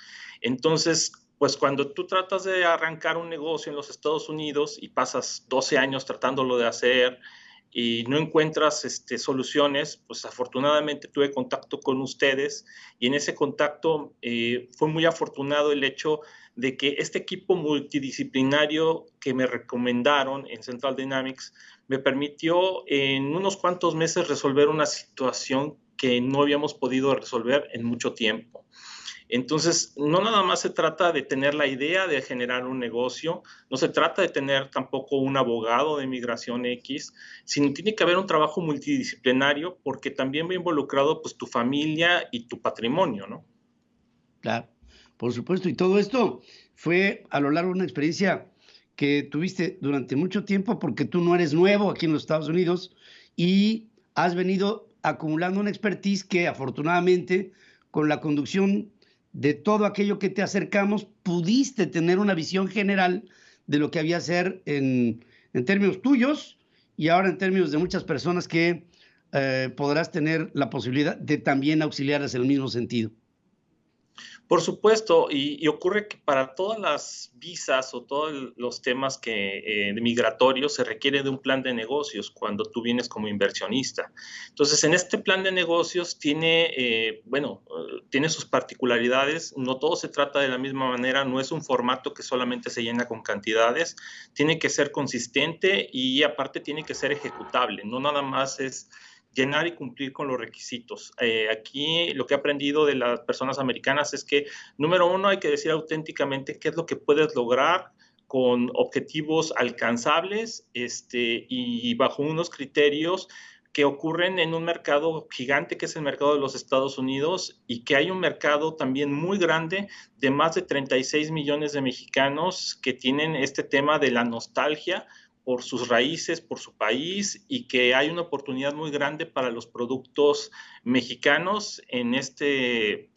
Speaker 14: Entonces, pues cuando tú tratas de arrancar un negocio en los Estados Unidos y pasas 12 años tratándolo de hacer y no encuentras soluciones, pues afortunadamente tuve contacto con ustedes, y en ese contacto fue muy afortunado el hecho de que este equipo multidisciplinario que me recomendaron en Central Dynamics me permitió en unos cuantos meses resolver una situación que no habíamos podido resolver en mucho tiempo. Entonces, no nada más se trata de tener la idea de generar un negocio, no se trata de tener tampoco un abogado de migración X, sino tiene que haber un trabajo multidisciplinario, porque también va involucrado pues tu familia y tu patrimonio, ¿no?
Speaker 2: Claro, por supuesto. Y todo esto fue a lo largo de una experiencia que tuviste durante mucho tiempo, porque tú no eres nuevo aquí en los Estados Unidos y has venido acumulando una expertise que afortunadamente con la conducción de todo aquello que te acercamos, pudiste tener una visión general de lo que había que hacer en términos tuyos y ahora en términos de muchas personas que podrás tener la posibilidad de también auxiliarles en el mismo sentido.
Speaker 14: Por supuesto, y ocurre que para todas las visas o todos los temas migratorios se requiere de un plan de negocios cuando tú vienes como inversionista. Entonces, en este plan de negocios tiene sus particularidades, no todo se trata de la misma manera, no es un formato que solamente se llena con cantidades, tiene que ser consistente y aparte tiene que ser ejecutable, no nada más es llenar y cumplir con los requisitos. Aquí lo que he aprendido de las personas americanas es que, número uno, hay que decir auténticamente qué es lo que puedes lograr con objetivos alcanzables y bajo unos criterios que ocurren en un mercado gigante que es el mercado de los Estados Unidos, y que hay un mercado también muy grande de más de 36 millones de mexicanos que tienen este tema de la nostalgia por sus raíces, por su país, y que hay una oportunidad muy grande para los productos mexicanos en este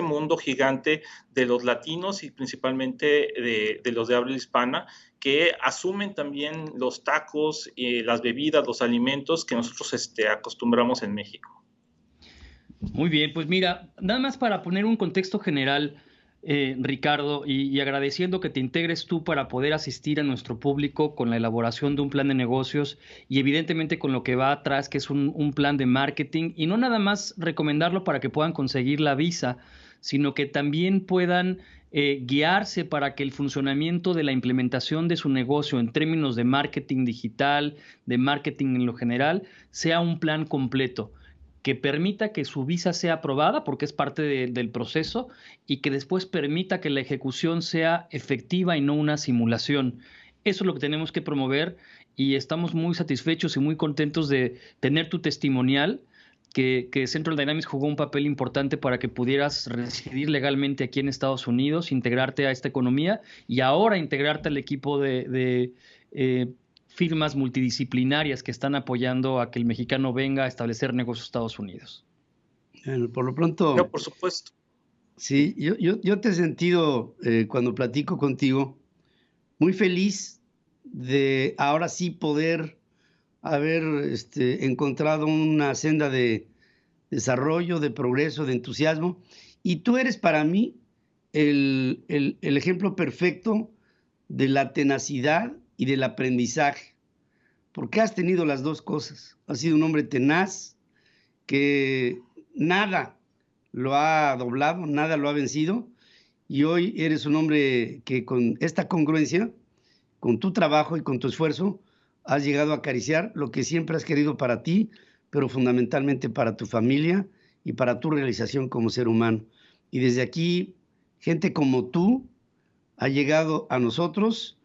Speaker 14: mundo gigante de los latinos y principalmente de los de habla hispana, que asumen también los tacos, las bebidas, los alimentos que nosotros acostumbramos en México.
Speaker 13: Muy bien, pues mira, nada más para poner un contexto general, Ricardo, y agradeciendo que te integres tú para poder asistir a nuestro público con la elaboración de un plan de negocios y evidentemente con lo que va atrás, que es un plan de marketing, y no nada más recomendarlo para que puedan conseguir la visa, sino que también puedan guiarse para que el funcionamiento de la implementación de su negocio en términos de marketing digital, de marketing en lo general, sea un plan completo que permita que su visa sea aprobada, porque es parte del proceso, y que después permita que la ejecución sea efectiva y no una simulación. Eso es lo que tenemos que promover y estamos muy satisfechos y muy contentos de tener tu testimonial, que Central Dynamics jugó un papel importante para que pudieras residir legalmente aquí en Estados Unidos, integrarte a esta economía y ahora integrarte al equipo de firmas multidisciplinarias que están apoyando a que el mexicano venga a establecer negocios en Estados Unidos.
Speaker 2: Bueno, por lo pronto...
Speaker 14: No, por supuesto.
Speaker 2: Sí, yo te he sentido, cuando platico contigo, muy feliz de ahora sí poder haber encontrado una senda de desarrollo, de progreso, de entusiasmo. Y tú eres para mí el ejemplo perfecto de la tenacidad y del aprendizaje, porque has tenido las dos cosas. Has sido un hombre tenaz, que nada lo ha doblado, nada lo ha vencido, y hoy eres un hombre que con esta congruencia, con tu trabajo y con tu esfuerzo, has llegado a acariciar lo que siempre has querido para ti, pero fundamentalmente para tu familia y para tu realización como ser humano. Y desde aquí, gente como tú ha llegado a nosotros,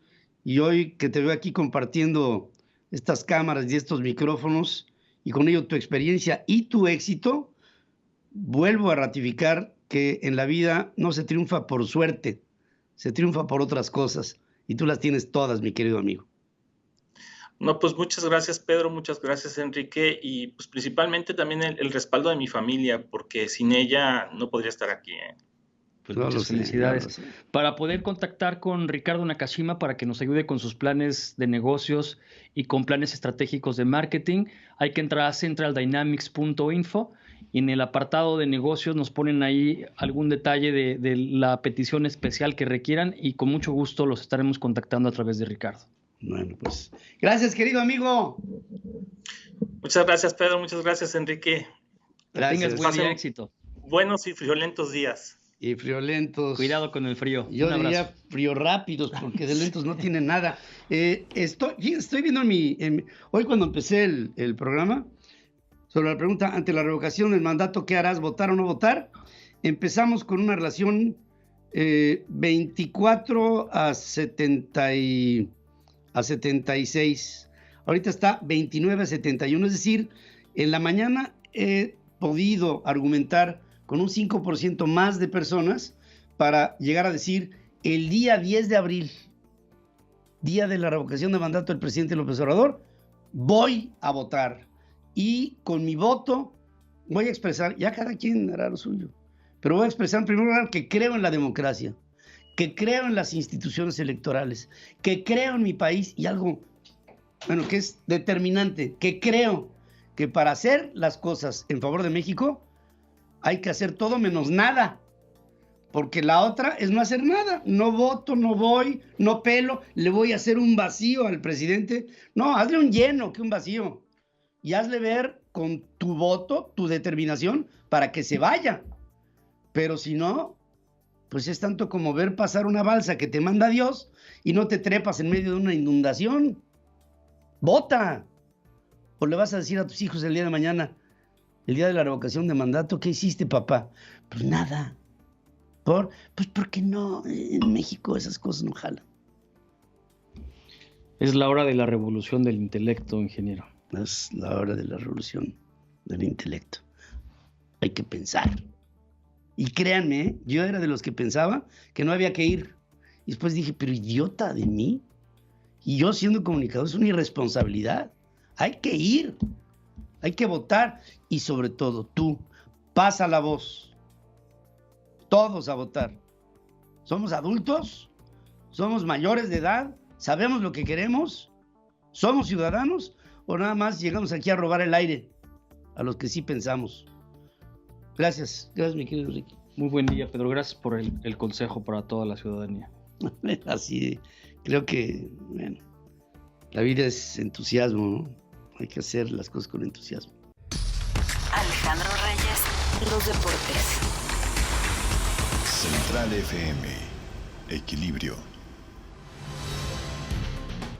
Speaker 2: y hoy que te veo aquí compartiendo estas cámaras y estos micrófonos, y con ello tu experiencia y tu éxito, vuelvo a ratificar que en la vida no se triunfa por suerte, se triunfa por otras cosas, y tú las tienes todas, mi querido amigo.
Speaker 14: No, pues muchas gracias, Pedro, muchas gracias, Enrique, y pues principalmente también el respaldo de mi familia, porque sin ella no podría estar aquí,
Speaker 13: Pues muchas felicidades. Para poder contactar con Ricardo Nakashima para que nos ayude con sus planes de negocios y con planes estratégicos de marketing, hay que entrar a centraldynamics.info y en el apartado de negocios nos ponen ahí algún detalle de la petición especial que requieran y con mucho gusto los estaremos contactando a través de Ricardo.
Speaker 2: Bueno, pues gracias, querido amigo.
Speaker 14: Muchas gracias, Pedro, muchas gracias, Enrique.
Speaker 13: Gracias. Tengas buen día, éxito.
Speaker 14: Buenos y friolentos días.
Speaker 2: Y friolentos.
Speaker 13: Cuidado con el frío.
Speaker 2: Yo diría frío rápidos, porque de lentos no tiene nada. Estoy viendo hoy cuando empecé el programa, sobre la pregunta, ante la revocación del mandato, ¿qué harás? ¿Votar o no votar? Empezamos con una relación 24 a 76. Ahorita está 29 a 71. Es decir, en la mañana he podido argumentar con un 5% más de personas para llegar a decir el día 10 de abril, día de la revocación de mandato del presidente López Obrador, voy a votar. Y con mi voto voy a expresar, ya cada quien hará lo suyo, pero voy a expresar en primer lugar que creo en la democracia, que creo en las instituciones electorales, que creo en mi país y algo, bueno, que es determinante, que creo que para hacer las cosas en favor de México hay que hacer todo menos nada, porque la otra es no hacer nada. No voto, no voy, no pelo, le voy a hacer un vacío al presidente. No, hazle un lleno que un vacío. Y hazle ver con tu voto, tu determinación, para que se vaya. Pero si no, pues es tanto como ver pasar una balsa que te manda Dios y no te trepas en medio de una inundación. ¡Vota! O le vas a decir a tus hijos el día de mañana, el día de la revocación de mandato, ¿qué hiciste, papá? Pues nada. Pues porque no, en México esas cosas no jalan.
Speaker 13: Es la hora de la revolución del intelecto, ingeniero.
Speaker 2: Es la hora de la revolución del intelecto. Hay que pensar. Y créanme, yo era de los que pensaba que no había que ir. Y después dije, pero idiota de mí. Y yo siendo comunicador es una irresponsabilidad. Hay que ir, hay que votar y sobre todo tú, pasa la voz. Todos a votar. ¿Somos adultos? ¿Somos mayores de edad? ¿Sabemos lo que queremos? ¿Somos ciudadanos? ¿O nada más llegamos aquí a robar el aire a los que sí pensamos? Gracias, gracias mi querido Ricky.
Speaker 13: Muy buen día, Pedro. Gracias por el consejo para toda la ciudadanía.
Speaker 2: Así, creo que, bueno, la vida es entusiasmo, ¿no? Hay que hacer las cosas con entusiasmo.
Speaker 1: Alejandro Reyes, los deportes.
Speaker 3: Central FM, Equilibrio.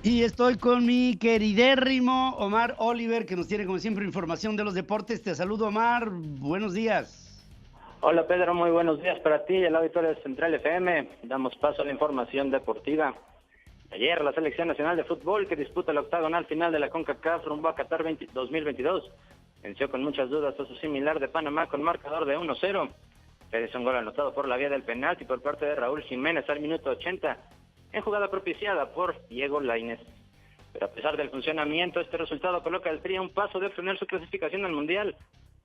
Speaker 2: Y estoy con mi queridérrimo Omar Oliver, que nos tiene como siempre información de los deportes. Te saludo, Omar. Buenos días.
Speaker 15: Hola, Pedro. Muy buenos días para ti y el auditorio de Central FM. Damos paso a la información deportiva. Ayer, la Selección Nacional de Fútbol, que disputa el octagonal final de la CONCACAF rumbo a Qatar 2022, venció con muchas dudas a su similar de Panamá con marcador de 1-0. Es un gol anotado por la vía del penalti por parte de Raúl Jiménez al minuto 80, en jugada propiciada por Diego Lainez. Pero a pesar del funcionamiento, este resultado coloca al Tri a un paso de obtener su clasificación al Mundial,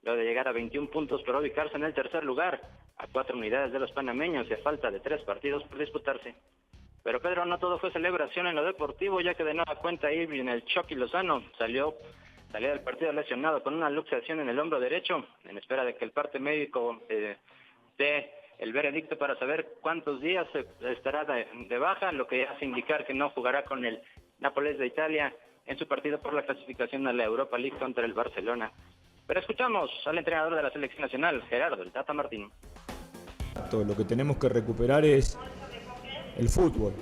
Speaker 15: luego de llegar a 21 puntos para ubicarse en el tercer lugar, a 4 unidades de los panameños y a falta de 3 partidos por disputarse. Pero Pedro, no todo fue celebración en lo deportivo, ya que de nueva cuenta Irving el Chucky Lozano salió del partido lesionado con una luxación en el hombro derecho, en espera de que el parte médico dé el veredicto para saber cuántos días estará de baja, lo que hace indicar que no jugará con el Nápoles de Italia en su partido por la clasificación a la Europa League contra el Barcelona. Pero escuchamos al entrenador de la selección nacional, Gerardo el Tata Martino.
Speaker 16: Lo que tenemos que recuperar es el fútbol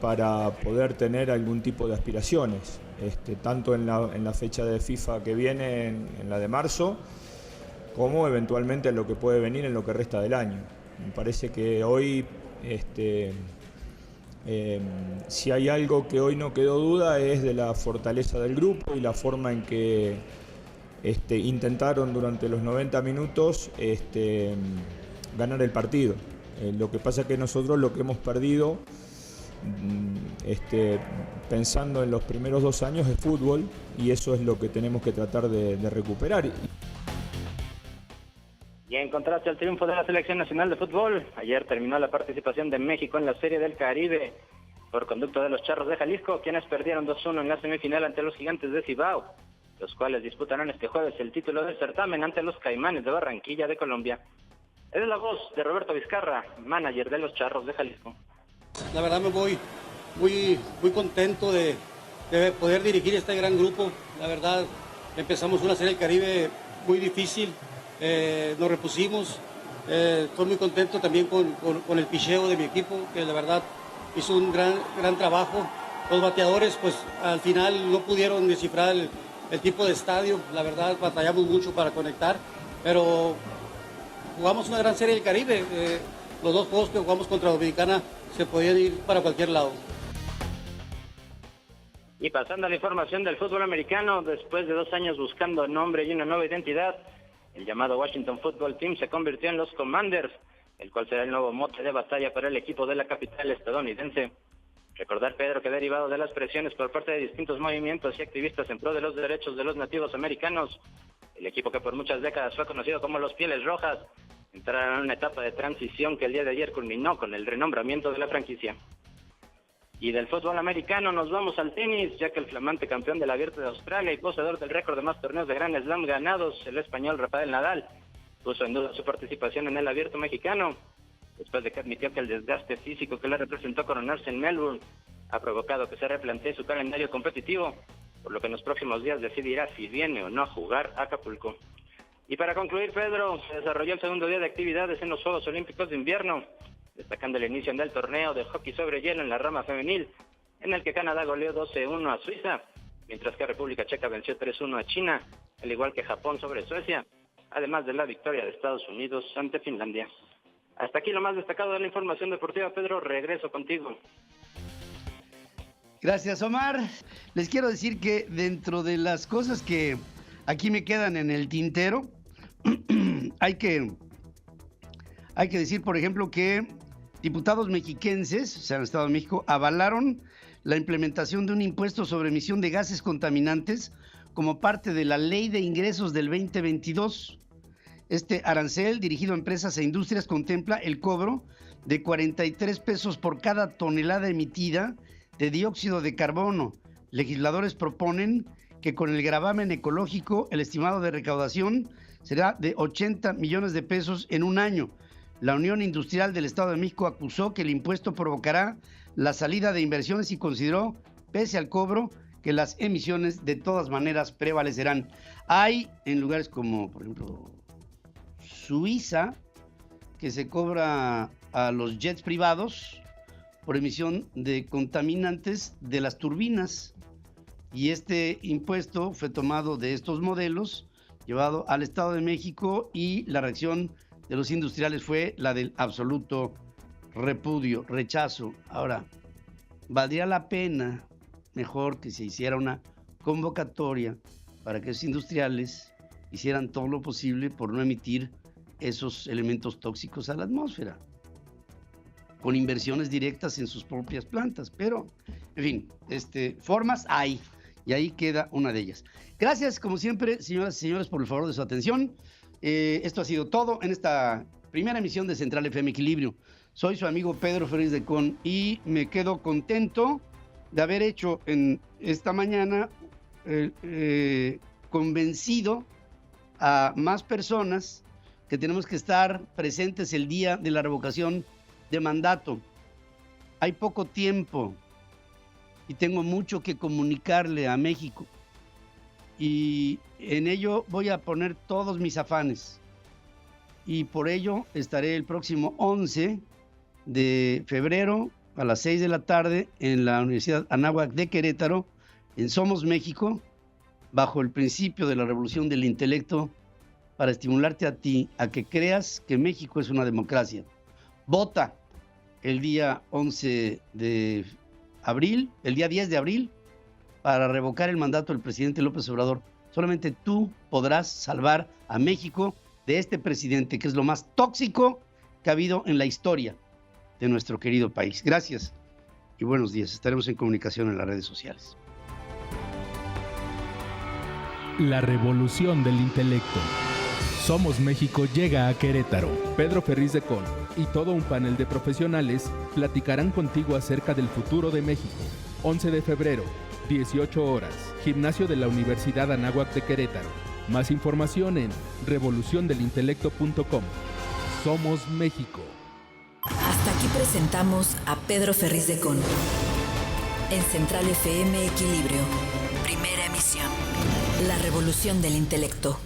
Speaker 16: para poder tener algún tipo de aspiraciones, tanto en la fecha de FIFA que viene, en la de marzo, como eventualmente en lo que puede venir en lo que resta del año. Me parece que hoy, si hay algo que hoy no quedó duda, es de la fortaleza del grupo y la forma en que intentaron durante los 90 minutos ganar el partido. Lo que pasa es que nosotros lo que hemos perdido, pensando en los primeros 2 años, es fútbol, y eso es lo que tenemos que tratar de recuperar.
Speaker 15: Y en contraste al triunfo de la Selección Nacional de Fútbol, ayer terminó la participación de México en la Serie del Caribe por conducto de los Charros de Jalisco, quienes perdieron 2-1 en la semifinal ante los Gigantes de Cibao, los cuales disputarán este jueves el título del certamen ante los Caimanes de Barranquilla de Colombia. Es la voz de Roberto Vizcarra, manager de los Charros de Jalisco.
Speaker 17: La verdad me voy muy contento de poder dirigir este gran grupo. La verdad, empezamos una Serie del Caribe muy difícil. Nos repusimos, estoy muy contento también con el picheo de mi equipo, que la verdad hizo un gran trabajo. Los bateadores pues al final no pudieron descifrar el tipo de estadio, la verdad batallamos mucho para conectar, pero jugamos una gran Serie del Caribe. Los 2 juegos que jugamos contra Dominicana se podían ir para cualquier lado.
Speaker 15: Y pasando a la información del fútbol americano, después de 2 años buscando nombre y una nueva identidad, el llamado Washington Football Team se convirtió en los Commanders, el cual será el nuevo mote de batalla para el equipo de la capital estadounidense. Recordar, Pedro, que derivado de las presiones por parte de distintos movimientos y activistas en pro de los derechos de los nativos americanos, el equipo que por muchas décadas fue conocido como los Pieles Rojas, entrará en una etapa de transición que el día de ayer culminó con el renombramiento de la franquicia. Y del fútbol americano nos vamos al tenis, ya que el flamante campeón del Abierto de Australia y poseedor del récord de más torneos de Grand Slam ganados, el español Rafael Nadal, puso en duda su participación en el Abierto mexicano, después de que admitió que el desgaste físico que le representó coronarse en Melbourne ha provocado que se replantee su calendario competitivo, por lo que en los próximos días decidirá si viene o no a jugar a Acapulco. Y para concluir, Pedro, se desarrolló el segundo día de actividades en los Juegos Olímpicos de Invierno, destacando el inicio del torneo de hockey sobre hielo en la rama femenil, en el que Canadá goleó 12-1 a Suiza, mientras que República Checa venció 3-1 a China, al igual que Japón sobre Suecia, además de la victoria de Estados Unidos ante Finlandia. Hasta aquí lo más destacado de la información deportiva, Pedro, regreso contigo.
Speaker 2: Gracias, Omar. Les quiero decir que dentro de las cosas que aquí me quedan en el tintero, hay que decir, por ejemplo, que diputados mexiquenses, o sea, en el Estado de México, avalaron la implementación de un impuesto sobre emisión de gases contaminantes como parte de la Ley de Ingresos del 2022. Este arancel, dirigido a empresas e industrias, contempla el cobro de 43 pesos por cada tonelada emitida de dióxido de carbono. Legisladores proponen que con el gravamen ecológico, el estimado de recaudación será de 80 millones de pesos en un año. La Unión Industrial del Estado de México acusó que el impuesto provocará la salida de inversiones y consideró, pese al cobro, que las emisiones de todas maneras prevalecerán. Hay en lugares como, por ejemplo, Suiza, que se cobra a los jets privados por emisión de contaminantes de las turbinas. Y este impuesto fue tomado de estos modelos, llevado al Estado de México, y la reacción de los industriales fue la del absoluto repudio, rechazo. Ahora, valdría la pena mejor que se hiciera una convocatoria para que los industriales hicieran todo lo posible por no emitir esos elementos tóxicos a la atmósfera, con inversiones directas en sus propias plantas. Pero, en fin, formas hay, y ahí queda una de ellas. Gracias, como siempre, señoras y señores, por el favor de su atención. Esto ha sido todo en esta primera emisión de Central FM Equilibrio. Soy su amigo Pedro Ferriz de Con y me quedo contento de haber hecho en esta mañana convencido a más personas que tenemos que estar presentes el día de la revocación de mandato. Hay poco tiempo y tengo mucho que comunicarle a México, y en ello voy a poner todos mis afanes, y por ello estaré el próximo 11 de febrero a las 6 de la tarde en la Universidad Anáhuac de Querétaro, en Somos México, bajo el principio de la revolución del intelecto, para estimularte a ti a que creas que México es una democracia. Vota el día 11 de abril, el día 10 de abril, para revocar el mandato del presidente López Obrador. Solamente tú podrás salvar a México de este presidente, que es lo más tóxico que ha habido en la historia de nuestro querido país. Gracias y buenos días. Estaremos en comunicación en las redes sociales.
Speaker 8: La revolución del intelecto. Somos México llega a Querétaro. Pedro Ferriz de Con y todo un panel de profesionales platicarán contigo acerca del futuro de México. 11 de febrero, 18 horas, Gimnasio de la Universidad Anáhuac de Querétaro. Más información en revoluciondelintelecto.com. Somos México.
Speaker 1: Hasta aquí presentamos a Pedro Ferriz de Con. En Central FM Equilibrio. Primera emisión. La revolución del intelecto.